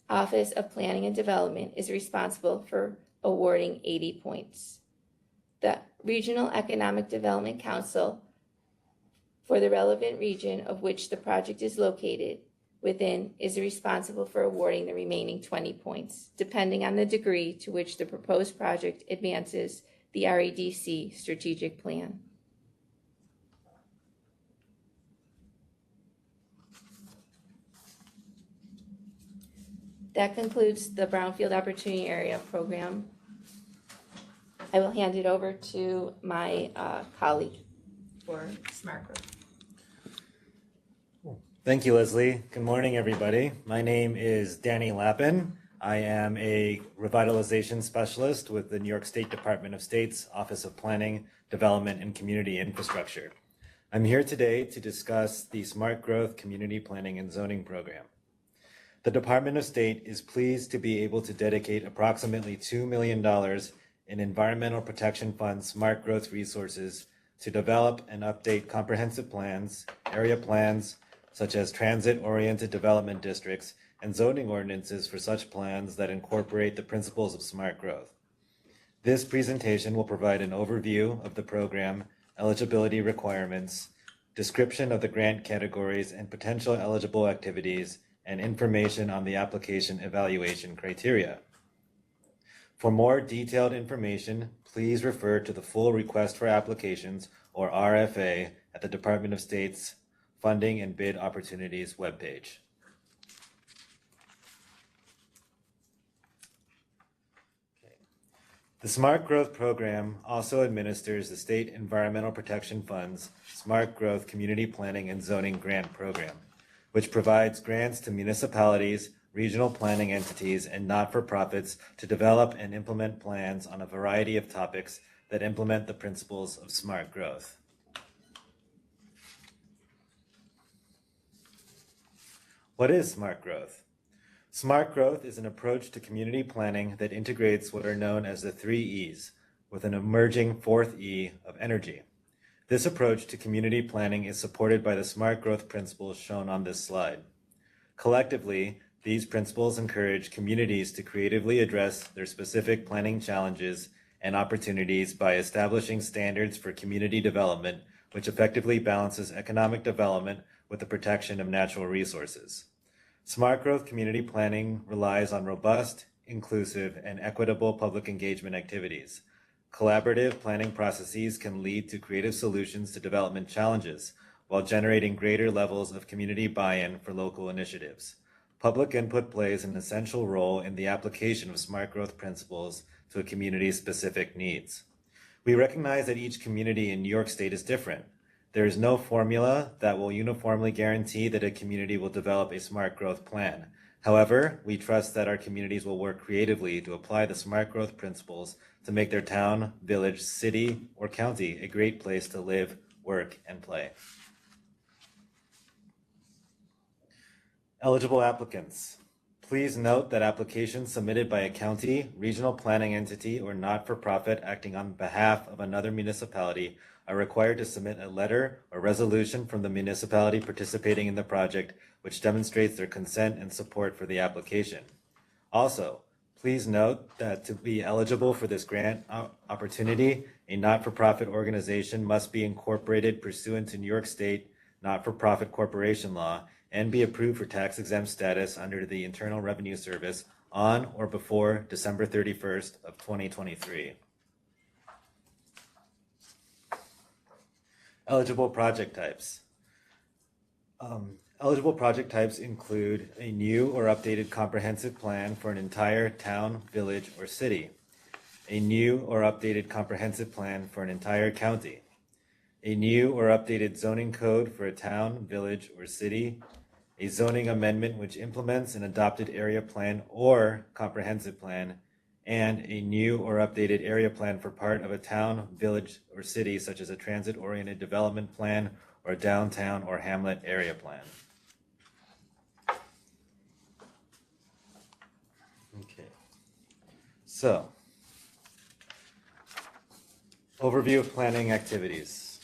Office of Planning and Development is responsible for awarding 80 points. The Regional Economic Development Council for the relevant region of which the project is located within is responsible for awarding the remaining 20 points, depending on the degree to which the proposed project advances the REDC strategic plan. That concludes the Brownfield Opportunity Area Program. I will hand it over to my colleague for Smart Growth. Thank you, Leslie. Good morning, everybody. My name is Danny Lappin. I am a revitalization specialist with the New York State Department of State's Office of Planning, Development, and Community Infrastructure. I'm here today to discuss the Smart Growth Community Planning and Zoning Program. The Department of State is pleased to be able to dedicate approximately $2 million in Environmental Protection Fund Smart Growth resources to develop and update comprehensive plans, area plans, such as transit-oriented development districts, and zoning ordinances for such plans that incorporate the principles of smart growth. This presentation will provide an overview of the program, eligibility requirements, description of the grant categories and potential eligible activities, and information on the application evaluation criteria. For more detailed information, please refer to the full Request for Applications, or RFA, at the Department of State's Funding and Bid Opportunities webpage. The Smart Growth Program also administers the State Environmental Protection Fund's Smart Growth Community Planning and Zoning Grant Program, which provides grants to municipalities, regional planning entities, and not-for-profits to develop and implement plans on a variety of topics that implement the principles of smart growth. What is smart growth? Smart growth is an approach to community planning that integrates what are known as the 3 E's, with an emerging 4th E of energy. This approach to community planning is supported by the smart growth principles shown on this slide. Collectively, these principles encourage communities to creatively address their specific planning challenges and opportunities by establishing standards for community development, which effectively balances economic development with the protection of natural resources. Smart growth community planning relies on robust, inclusive, and equitable public engagement activities. Collaborative planning processes can lead to creative solutions to development challenges while generating greater levels of community buy-in for local initiatives. Public input plays an essential role in the application of smart growth principles to a community's specific needs. We recognize that each community in New York State is different. There is no formula that will uniformly guarantee that a community will develop a smart growth plan. However, we trust that our communities will work creatively to apply the smart growth principles to make their town, village, city, or county a great place to live, work, and play. Eligible applicants. Please note that applications submitted by a county, regional planning entity, or not-for-profit acting on behalf of another municipality are required to submit a letter or resolution from the municipality participating in the project which demonstrates their consent and support for the application. Also, please note that to be eligible for this grant opportunity, a not-for-profit organization must be incorporated pursuant to New York State not-for-profit corporation law and be approved for tax-exempt status under the Internal Revenue Service on or before December 31st of 2023. Eligible project types. Eligible project types include a new or updated comprehensive plan for an entire town, village, or city, a new or updated comprehensive plan for an entire county, a new or updated zoning code for a town, village, or city, a zoning amendment which implements an adopted area plan or comprehensive plan, and a new or updated area plan for part of a town, village, or city, such as a transit-oriented development plan or a downtown or hamlet area plan. Okay, so overview of planning activities.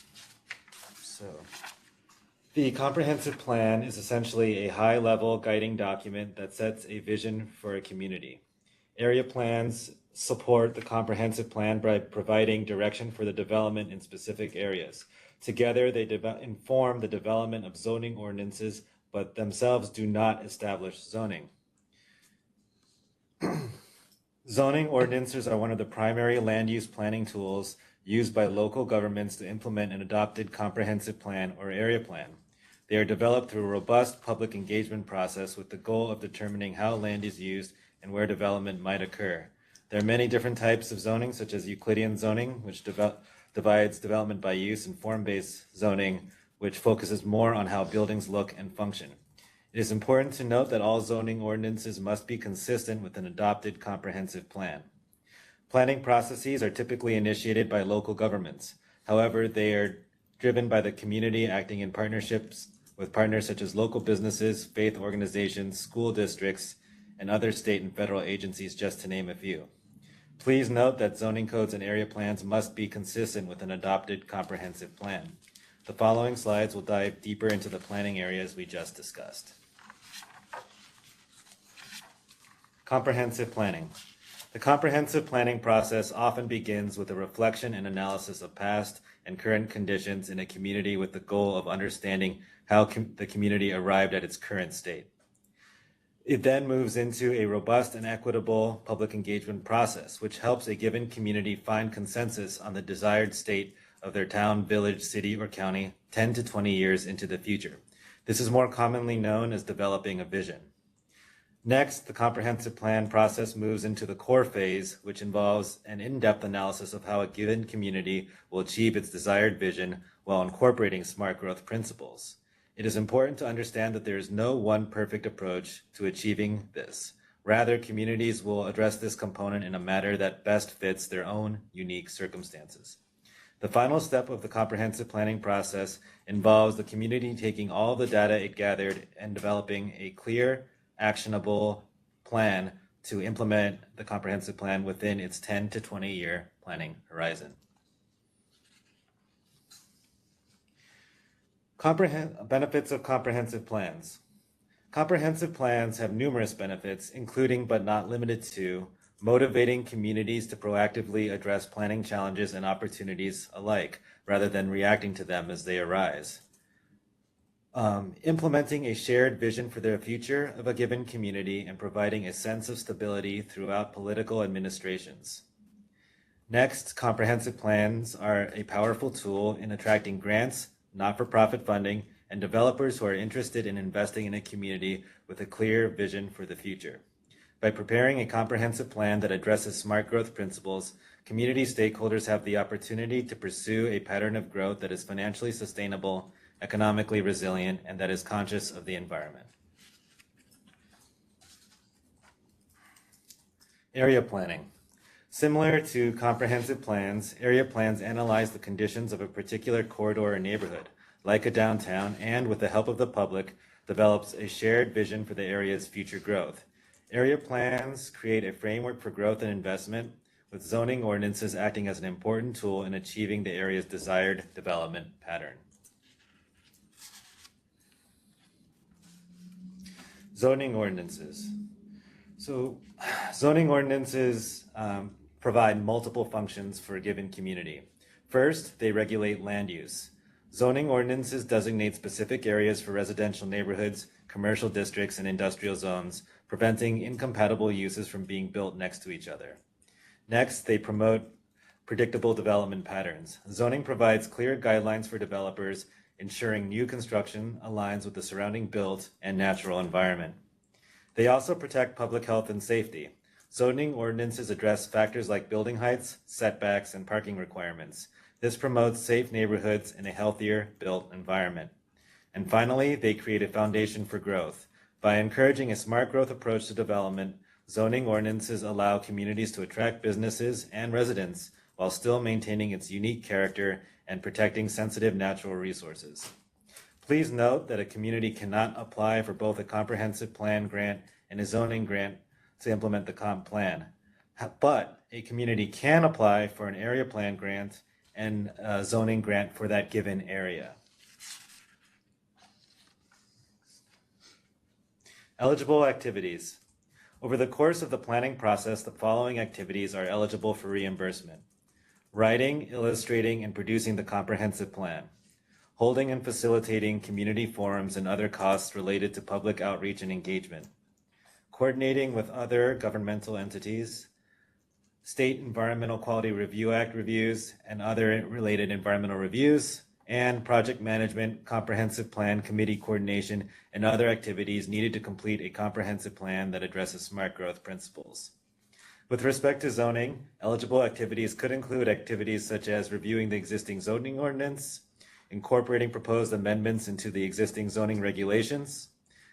The comprehensive plan is essentially a high-level guiding document that sets a vision for a community. Area plans support the comprehensive plan by providing direction for the development in specific areas. Together, they inform the development of zoning ordinances, but themselves do not establish zoning. Zoning ordinances are one of the primary land use planning tools used by local governments to implement an adopted comprehensive plan or area plan. They are developed through a robust public engagement process with the goal of determining how land is used and where development might occur. There are many different types of zoning, such as Euclidean zoning, which divides development by use, and form-based zoning, which focuses more on how buildings look and function. It is important to note that all zoning ordinances must be consistent with an adopted comprehensive plan. Planning processes are typically initiated by local governments. However, they are driven by the community acting in partnerships with partners such as local businesses, faith organizations, school districts, and other state and federal agencies, just to name a few. Please note that zoning codes and area plans must be consistent with an adopted comprehensive plan. The following slides will dive deeper into the planning areas we just discussed. Comprehensive planning. The comprehensive planning process often begins with a reflection and analysis of past and current conditions in a community with the goal of understanding how the community arrived at its current state. It then moves into a robust and equitable public engagement process, which helps a given community find consensus on the desired state of their town, village, city, or county 10 to 20 years into the future. This is more commonly known as developing a vision. Next, the comprehensive plan process moves into the core phase, which involves an in-depth analysis of how a given community will achieve its desired vision while incorporating smart growth principles. It is important to understand that there is no one perfect approach to achieving this. Rather, communities will address this component in a manner that best fits their own unique circumstances. The final step of the comprehensive planning process involves the community taking all the data it gathered and developing a clear, actionable plan to implement the comprehensive plan within its 10 to 20 year planning horizon. Benefits of comprehensive plans. Comprehensive plans have numerous benefits, including but not limited to motivating communities to proactively address planning challenges and opportunities alike, rather than reacting to them as they arise. Implementing a shared vision for the future of a given community and providing a sense of stability throughout political administrations. Next, comprehensive plans are a powerful tool in attracting grants, not-for-profit funding, and developers who are interested in investing in a community with a clear vision for the future. By preparing a comprehensive plan that addresses smart growth principles, community stakeholders have the opportunity to pursue a pattern of growth that is financially sustainable, economically resilient, and that is conscious of the environment. Area planning. Similar to comprehensive plans, area plans analyze the conditions of a particular corridor or neighborhood, like a downtown, and with the help of the public, develops a shared vision for the area's future growth. Area plans create a framework for growth and investment, with zoning ordinances acting as an important tool in achieving the area's desired development pattern. Zoning ordinances. So zoning ordinances provide multiple functions for a given community. First, they regulate land use. Zoning ordinances designate specific areas for residential neighborhoods, commercial districts, and industrial zones, preventing incompatible uses from being built next to each other. Next, they promote predictable development patterns. Zoning provides clear guidelines for developers, ensuring new construction aligns with the surrounding built and natural environment. They also protect public health and safety. Zoning ordinances address factors like building heights, setbacks, and parking requirements. This promotes safe neighborhoods in a healthier built environment. And finally, they create a foundation for growth. By encouraging a smart growth approach to development, zoning ordinances allow communities to attract businesses and residents while still maintaining its unique character and protecting sensitive natural resources. Please note that a community cannot apply for both a comprehensive plan grant and a zoning grant to implement the comp plan. But a community can apply for an area plan grant and a zoning grant for that given area. Eligible activities. Over the course of the planning process, the following activities are eligible for reimbursement: writing, illustrating, and producing the comprehensive plan, holding and facilitating community forums and other costs related to public outreach and engagement, coordinating with other governmental entities, State Environmental Quality Review Act reviews and other related environmental reviews, and project management, comprehensive plan committee coordination, and other activities needed to complete a comprehensive plan that addresses smart growth principles. With respect to zoning, eligible activities could include activities such as reviewing the existing zoning ordinance, incorporating proposed amendments into the existing zoning regulations,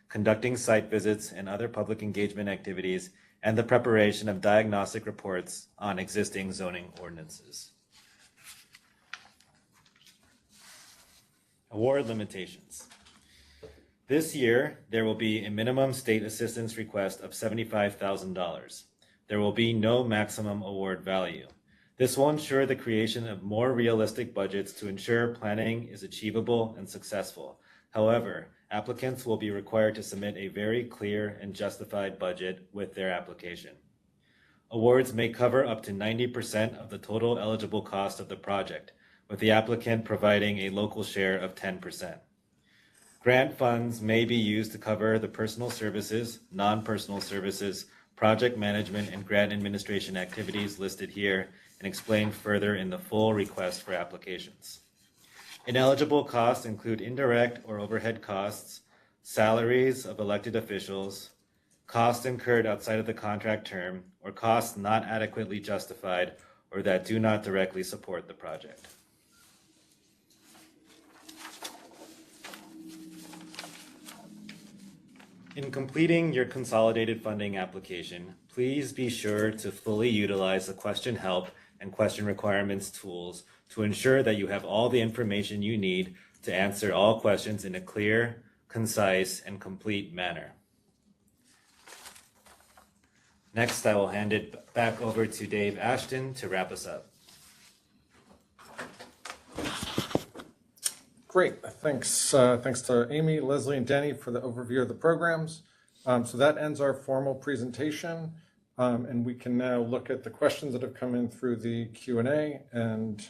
conducting site visits and other public engagement activities, and the preparation of diagnostic reports on existing zoning ordinances. Award limitations. This year, there will be a minimum state assistance request of $75,000. There will be no maximum award value. This will ensure the creation of more realistic budgets to ensure planning is achievable and successful. However, applicants will be required to submit a very clear and justified budget with their application. Awards may cover up to 90% of the total eligible cost of the project, with the applicant providing a local share of 10%. Grant funds may be used to cover the personal services, non-personal services, project management, and grant administration activities listed here and explained further in the full request for applications. Ineligible costs include indirect or overhead costs, salaries of elected officials, costs incurred outside of the contract term, or costs not adequately justified or that do not directly support the project. In completing your consolidated funding application, please be sure to fully utilize the question help and question requirements tools to ensure that you have all the information you need to answer all questions in a clear, concise, and complete manner. Next, I will hand it back over to Dave Ashton to wrap us up. Great, thanks. Thanks to Amy, Leslie, and Denny for the overview of the programs. So that ends our formal presentation, and we can now look at the questions that have come in through the Q&A and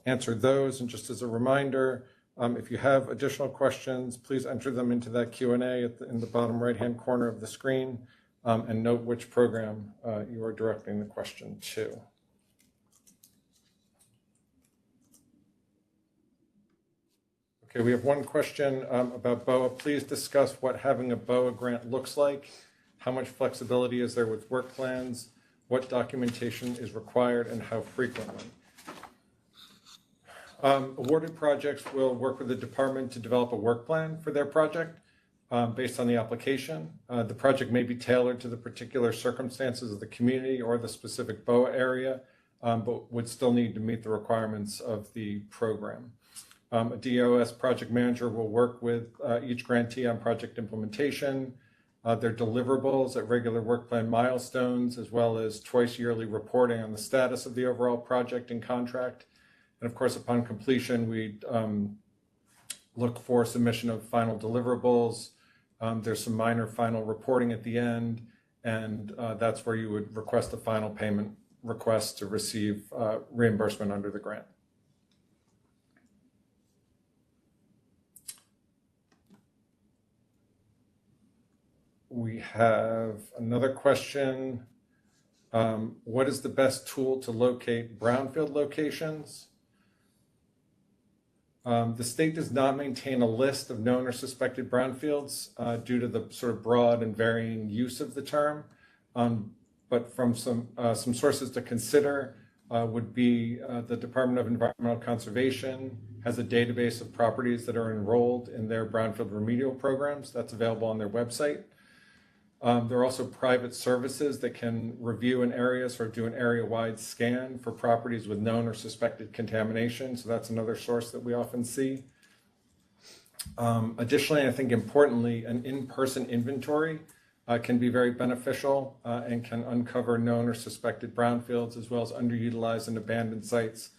answer those. And just as a reminder, if you have additional questions, please enter them into that Q&A in the bottom right-hand corner of the screen, and note which program you are directing the question to. Okay, we have one question about BOA. Please discuss what having a BOA grant looks like. How much flexibility is there with work plans? What documentation is required and how frequently? Awarded projects will work with the department to develop a work plan for their project based on the application. The project may be tailored to the particular circumstances of the community or the specific BOA area, but would still need to meet the requirements of the program. A DOS project manager will work with each grantee on project implementation, their deliverables at regular work plan milestones, as well as twice yearly reporting on the status of the overall project and contract. And of course, upon completion, we look for submission of final deliverables. There's some minor final reporting at the end, and that's where you would request a final payment request to receive reimbursement under the grant. We have another question. What is the best tool to locate brownfield locations? The state does not maintain a list of known or suspected brownfields due to the sort of broad and varying use of the term. But from some sources to consider would be the Department of Environmental Conservation has a database of properties that are enrolled in their brownfield remedial programs. That's available on their website. There are also private services that can review an area, sort of do an area-wide scan for properties with known or suspected contamination. So that's another source that we often see. Additionally, I think importantly, an in-person inventory can be very beneficial and can uncover known or suspected brownfields as well as underutilized and abandoned sites,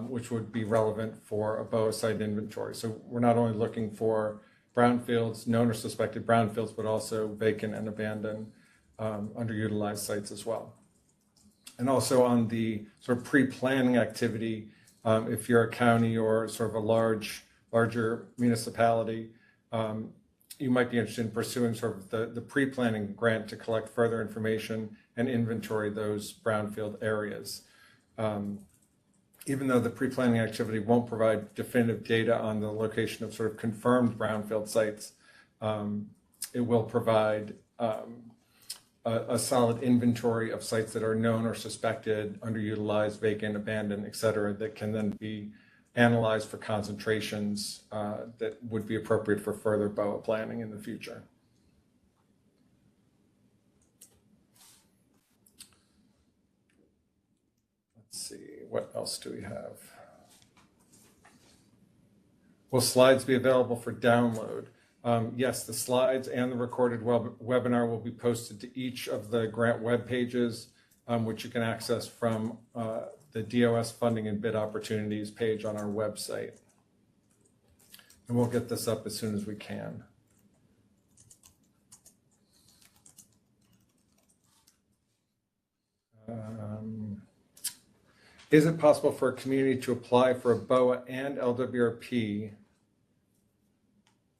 which would be relevant for a BOA site inventory. So we're not only looking for brownfields, known or suspected brownfields, but also vacant and abandoned, underutilized sites as well. And also on the sort of pre-planning activity, if you're a county or sort of a larger municipality, you might be interested in pursuing sort of the pre-planning grant to collect further information and inventory those brownfield areas. Even though the pre-planning activity won't provide definitive data on the location of sort of confirmed brownfield sites, it will provide a solid inventory of sites that are known or suspected, underutilized, vacant, abandoned, et cetera, that can then be analyzed for concentrations that would be appropriate for further BOA planning in the future. Let's see. What else do we have? Will slides be available for download? Yes, the slides and the recorded webinar will be posted to each of the grant web pages, which you can access from the DOS funding and bid opportunities page on our website. And we'll get this up as soon as we can. Is it possible for a community to apply for a BOA and LWRP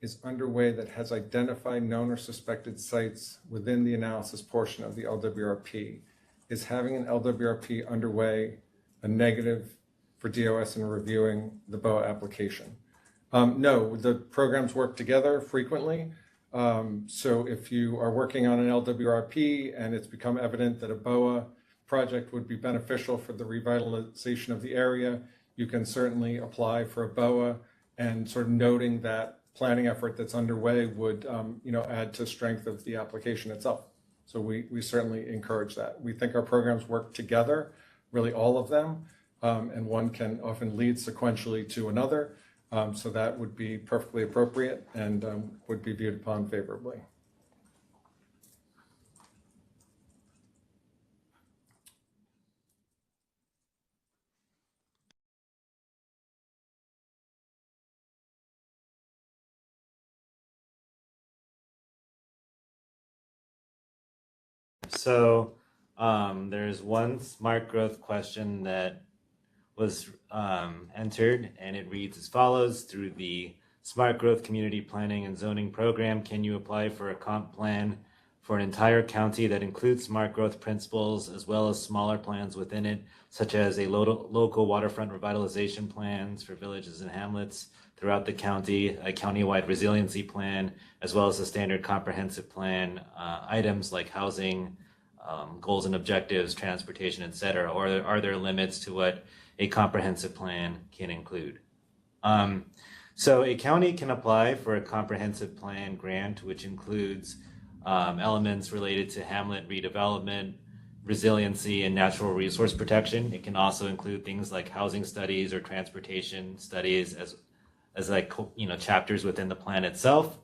is underway that has identified known or suspected sites within the analysis portion of the LWRP. Is having an LWRP underway a negative for DOS in reviewing the BOA application? No, the programs work together frequently. So if you are working on an LWRP and it's become evident that a BOA project would be beneficial for the revitalization of the area, you can certainly apply for a BOA, and sort of noting that planning effort that's underway would add to strength of the application itself. So we certainly encourage that. We think our programs work together, really all of them, and one can often lead sequentially to another. So that would be perfectly appropriate and would be viewed upon favorably. So there's one smart growth question that was entered, and it reads as follows: through the Smart Growth Community Planning and Zoning Program, can you apply for a comp plan for an entire county that includes smart growth principles as well as smaller plans within it, such as a local waterfront revitalization plans for villages and hamlets throughout the county, a countywide resiliency plan, as well as a standard comprehensive plan, items like housing, goals and objectives, transportation, et cetera? Or are there limits to what a comprehensive plan can include? So a county can apply for a comprehensive plan grant, which includes elements related to hamlet redevelopment, resiliency, and natural resource protection. It can also include things like housing studies or transportation studies as like, chapters within the plan itself.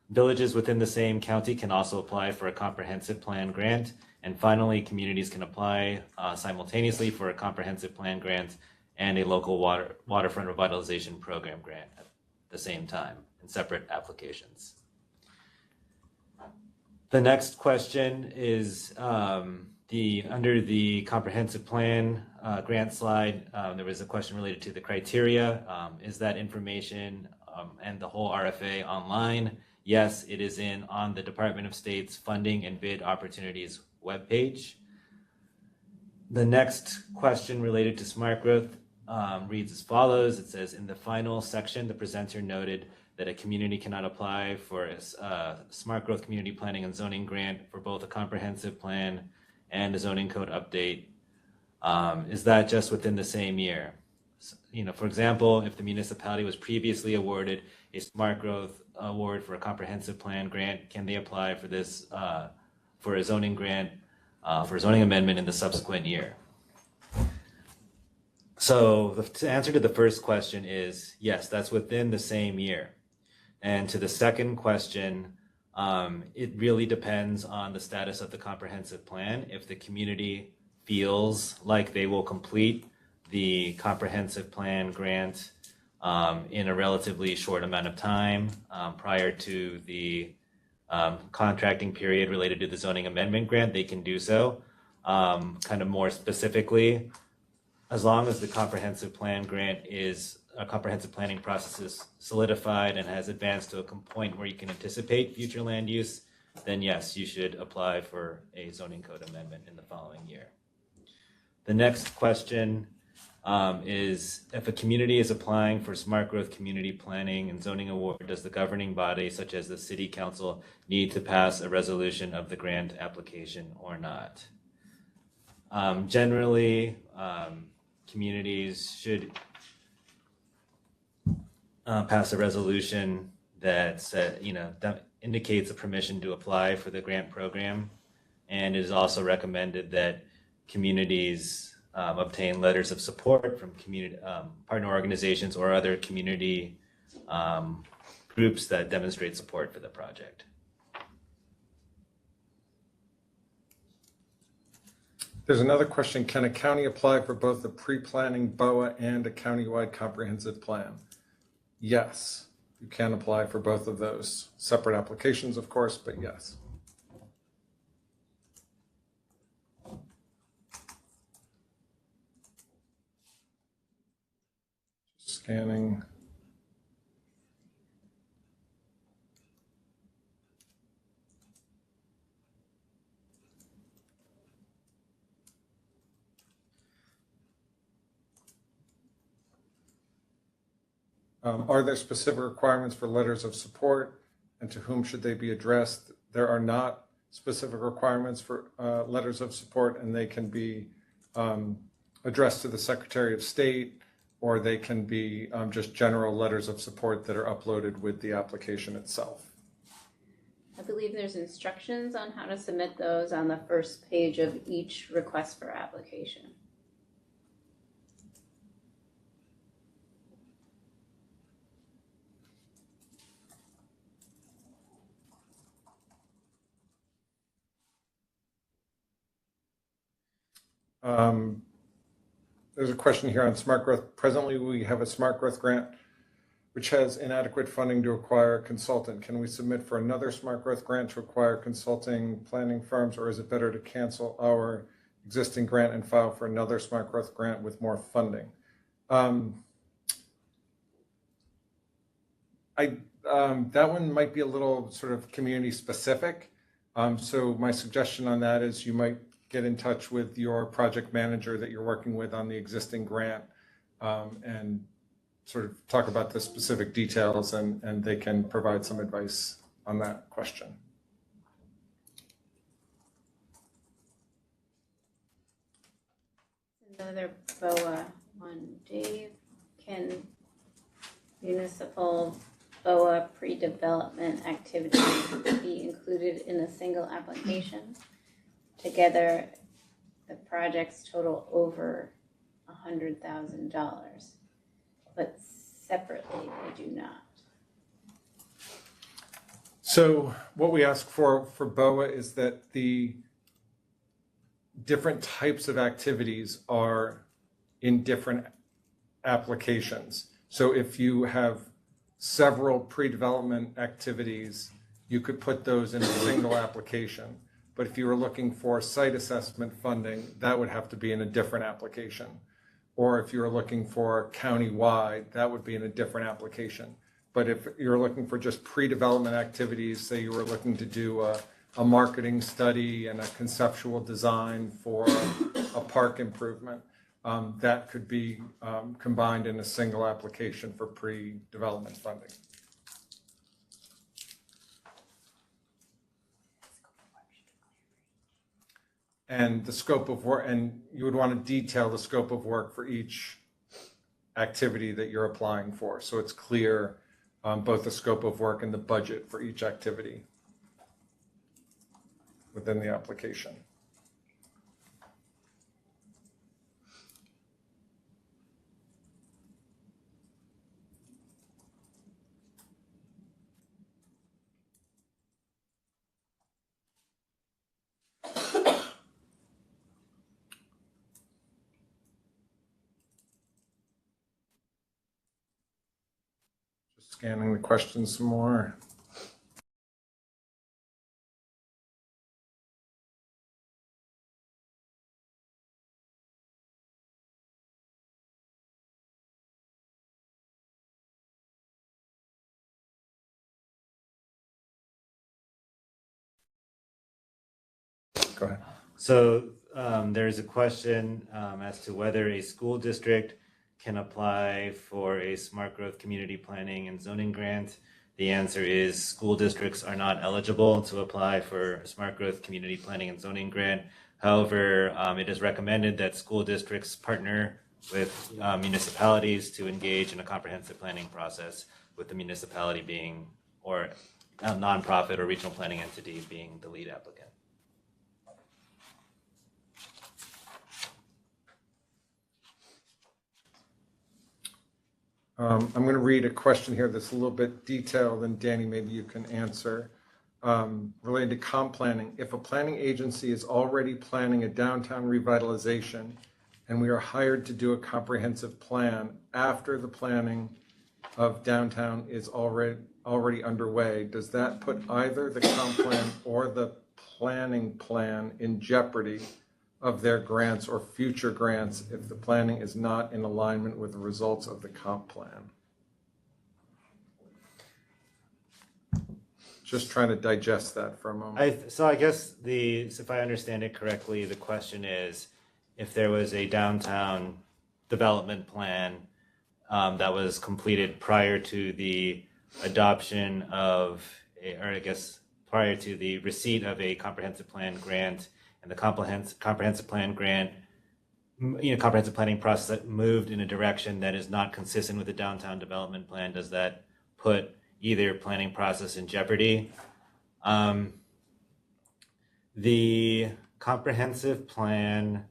Villages within the same county can also apply for a comprehensive plan grant. And finally, communities can apply simultaneously for a comprehensive plan grant and a local waterfront revitalization program grant at the same time in separate applications. The next question is under the comprehensive plan grant slide, there was a question related to the criteria. Is that information and the whole RFA online? Yes, it is on the Department of State's Funding and Bid Opportunities webpage. The next question related to smart growth reads as follows. It says, in the final section, the presenter noted that a community cannot apply for a smart growth community planning and zoning grant for both a comprehensive plan and a zoning code update. Is that just within the same year? For example, if the municipality was previously awarded a smart growth award for a comprehensive plan grant, can they apply for this for a zoning grant for a zoning amendment in the subsequent year? So the answer to the first question is yes, that's within the same year. And to the second question, it really depends on the status of the comprehensive plan. If the community feels like they will complete the comprehensive plan grant in a relatively short amount of time prior to the contracting period related to the zoning amendment grant, they can do so. Kind of more specifically, as long as the comprehensive plan grant is a comprehensive planning process is solidified and has advanced to a point where you can anticipate future land use, then yes, you should apply for a zoning code amendment in the following year. The next question is, if a community is applying for smart growth community planning and zoning award, does the governing body, such as the city council, need to pass a resolution of the grant application or not? Generally, communities should pass a resolution that indicates a permission to apply for the grant program, and it is also recommended that communities obtain letters of support from community partner organizations or other community groups that demonstrate support for the project. There's another question. Can a county apply for both the pre-planning BOA and a countywide comprehensive plan? Yes, you can apply for both of those. Separate applications, of course, but yes. Scanning. Are there specific requirements for letters of support, and to whom should they be addressed? There are not specific requirements for letters of support, and they can be addressed to the Secretary of State, or they can be just general letters of support that are uploaded with the application itself. I believe there's instructions on how to submit those on the first page of each request for application. There's a question here on smart growth. Presently, we have a smart growth grant which has inadequate funding to acquire a consultant. Can we submit for another smart growth grant to acquire consulting planning firms, or is it better to cancel our existing grant and file for another smart growth grant with more funding? That one might be a little sort of community specific. So my suggestion on that is you might get in touch with your project manager that you're working with on the existing grant and sort of talk about the specific details, and they can provide some advice on that question. Another BOA one, Dave. Can municipal BOA pre-development activities be included in a single application? Together, the projects total over $100,000, but separately they do not. So what we ask for BOA is that the different types of activities are in different applications. So if you have several pre-development activities, you could put those in a single application. But if you were looking for site assessment funding, that would have to be in a different application. Or if you were looking for county-wide, that would be in a different application. But if you're looking for just pre-development activities, say you were looking to do a marketing study and a conceptual design for a park improvement, that could be combined in a single application for pre-development funding. And the scope of work, and you would want to detail the scope of work for each activity that you're applying for. So it's clear both the scope of work and the budget for each activity within the application. Scanning the questions some more. Go ahead. So there's a question as to whether a school district can apply for a smart growth community planning and zoning grant. The answer is school districts are not eligible to apply for a smart growth community planning and zoning grant. However, it is recommended that school districts partner with municipalities to engage in a comprehensive planning process, with the municipality being, or a nonprofit or regional planning entity being the lead applicant. I'm going to read a question here that's a little bit detailed, and Danny, maybe you can answer. Related to comp planning, if a planning agency is already planning a downtown revitalization and we are hired to do a comprehensive plan after the planning of downtown is already underway, does that put either the comp plan or the planning plan in jeopardy of their grants or future grants if the planning is not in alignment with the results of the comp plan? Just trying to digest that for a moment. So I guess if I understand it correctly, the question is if there was a downtown development plan that was completed prior to the adoption of, or I guess prior to the receipt of a comprehensive plan grant, and the comprehensive plan grant, comprehensive planning process that moved in a direction that is not consistent with the downtown development plan, does that put either planning process in jeopardy? The comprehensive plan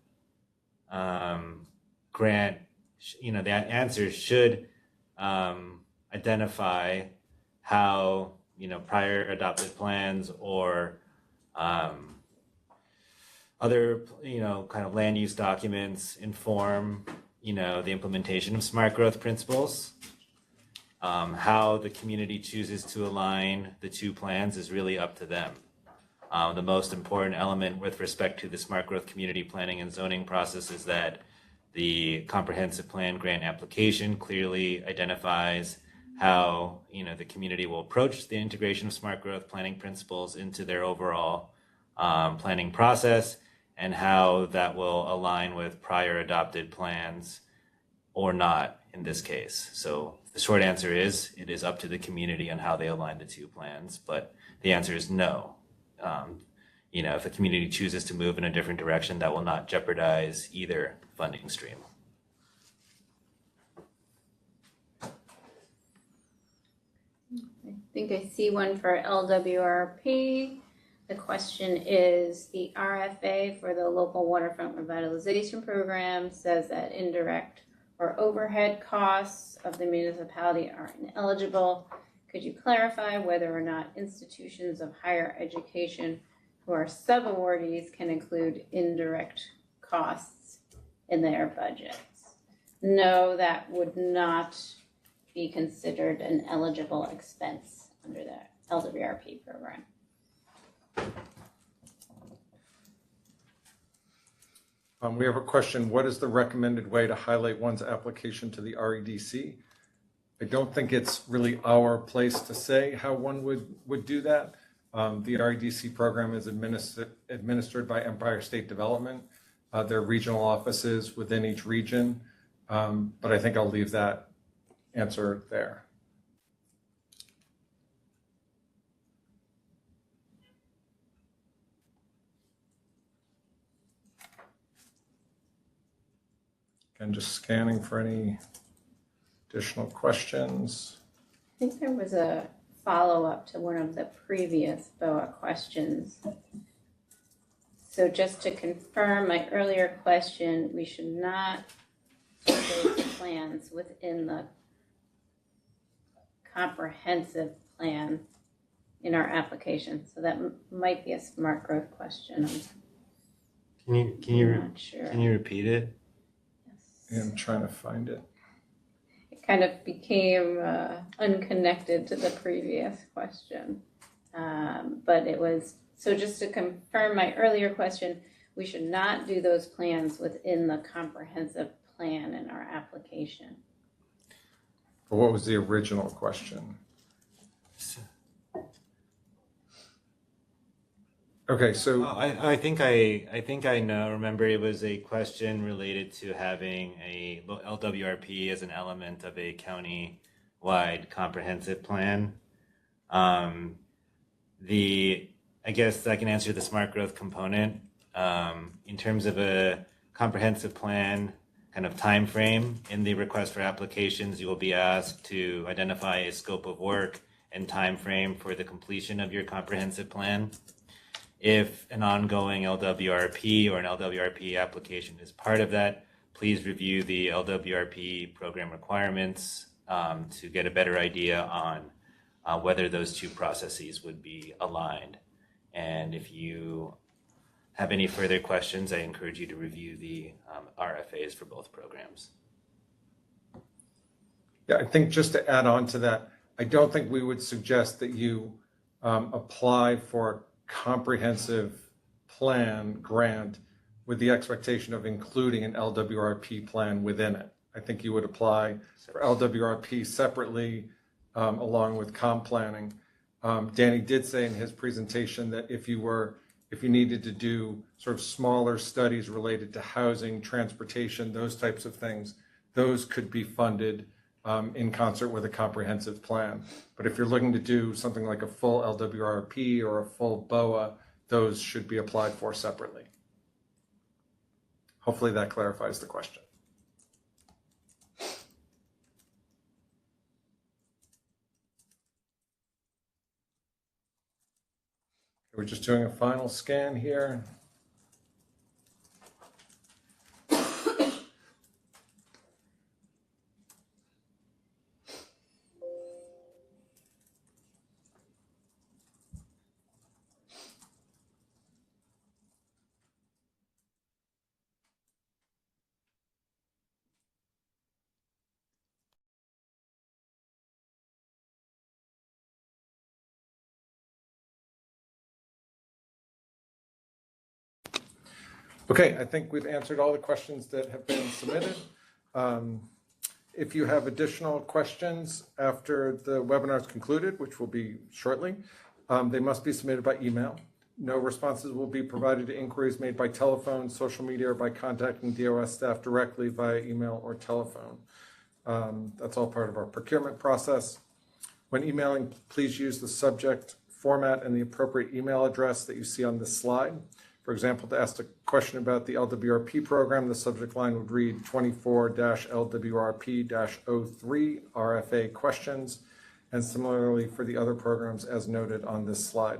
grant, the answer should identify how, prior adopted plans or other, kind of land use documents inform, the implementation of smart growth principles. How the community chooses to align the two plans is really up to them. The most important element with respect to the smart growth community planning and zoning process is that the comprehensive plan grant application clearly identifies how, the community will approach the integration of smart growth planning principles into their overall planning process, and how that will align with prior adopted plans or not in this case. So the short answer is it is up to the community on how they align the two plans, but the answer is no. If the community chooses to move in a different direction, that will not jeopardize either funding stream. I think I see one for LWRP. The question is, the RFA for the local waterfront revitalization program says that indirect or overhead costs of the municipality are ineligible. Could you clarify whether or not institutions of higher education who are sub-awardees can include indirect costs in their budgets? No, that would not be considered an eligible expense under the LWRP program. We have a question. What is the recommended way to highlight one's application to the REDC? I don't think it's really our place to say how one would do that. The REDC program is administered by Empire State Development. There are regional offices within each region, but I think I'll leave that answer there. And just scanning for any additional questions. I think there was a follow-up to one of the previous BOA questions. So just to confirm my earlier question, we should not put those plans within the comprehensive plan in our application. So that might be a smart growth question. Can I'm not sure. you repeat it? Yeah, I'm trying to find it. It kind of became unconnected to the previous question. But it was, so just to confirm my earlier question, we should not do those plans within the comprehensive plan in our application. But what was the original question? Okay, so I think I know. Remember, it was a question related to having a LWRP as an element of a county-wide comprehensive plan. I guess I can answer the smart growth component. In terms of a comprehensive plan kind of time frame, in the request for applications, you will be asked to identify a scope of work and time frame for the completion of your comprehensive plan. If an ongoing LWRP or an LWRP application is part of that, please review the LWRP program requirements to get a better idea on whether those two processes would be aligned. And if you have any further questions, I encourage you to review the RFAs for both programs. yeah, I think just to add on to that, I don't think we would suggest that you apply for comprehensive plan grant with the expectation of including an LWRP plan within it. I think you would apply for LWRP separately along with comp planning. Danny did say in his presentation that if you needed to do sort of smaller studies related to housing, transportation, those types of things, those could be funded in concert with a comprehensive plan. But if you're looking to do something like a full LWRP or a full BOA, those should be applied for separately. Hopefully that clarifies the question. We're just doing a final scan here. Okay, I think we've answered all the questions that have been submitted. If you have additional questions after the webinar is concluded, which will be shortly, they must be submitted by email. No responses will be provided to inquiries made by telephone, social media, or by contacting DOS staff directly via email or telephone. That's all part of our procurement process. When emailing, please use the subject format and the appropriate email address that you see on this slide. For example, to ask a question about the LWRP program, the subject line would read 24-LWRP-03 RFA questions, and similarly for the other programs as noted on this slide.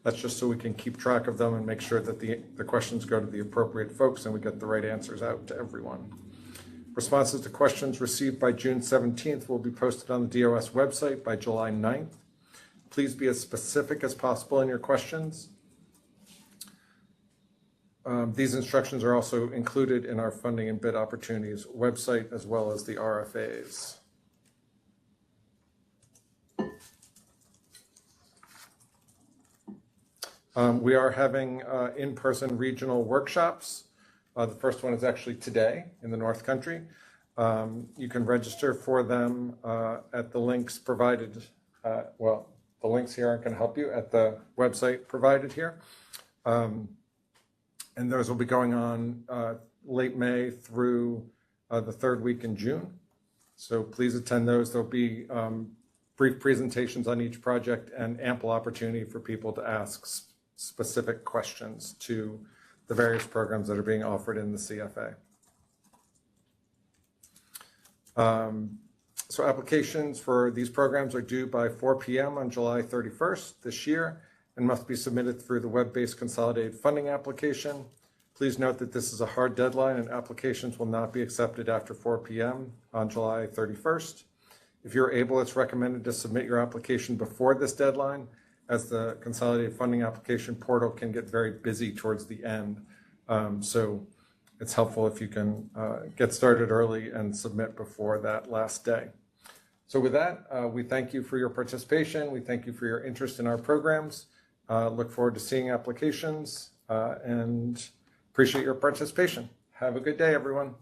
That's just so we can keep track of them and make sure that the questions go to the appropriate folks and we get the right answers out to everyone. Responses to questions received by June 17th will be posted on the DOS website by July 9th. Please be as specific as possible in your questions. These instructions are also included in our funding and bid opportunities website as well as the RFAs. We are having in-person regional workshops. The first one is actually today in the North Country. You can register for them at the links provided. Well, the links here aren't going to help you at the website provided here. And those will be going on late May through the third week in June. So please attend those. There'll be brief presentations on each project and ample opportunity for people to ask specific questions to the various programs that are being offered in the CFA. So applications for these programs are due by 4 p.m. on July 31st this year and must be submitted through the web-based consolidated funding application. Please note that this is a hard deadline and applications will not be accepted after 4 p.m. on July 31st. If you're able, it's recommended to submit your application before this deadline, as the consolidated funding application portal can get very busy towards the end. So it's helpful if you can get started early and submit before that last day. So with that, we thank you for your participation. We thank you for your interest in our programs. Look forward to seeing applications and appreciate your participation. Have a good day, everyone.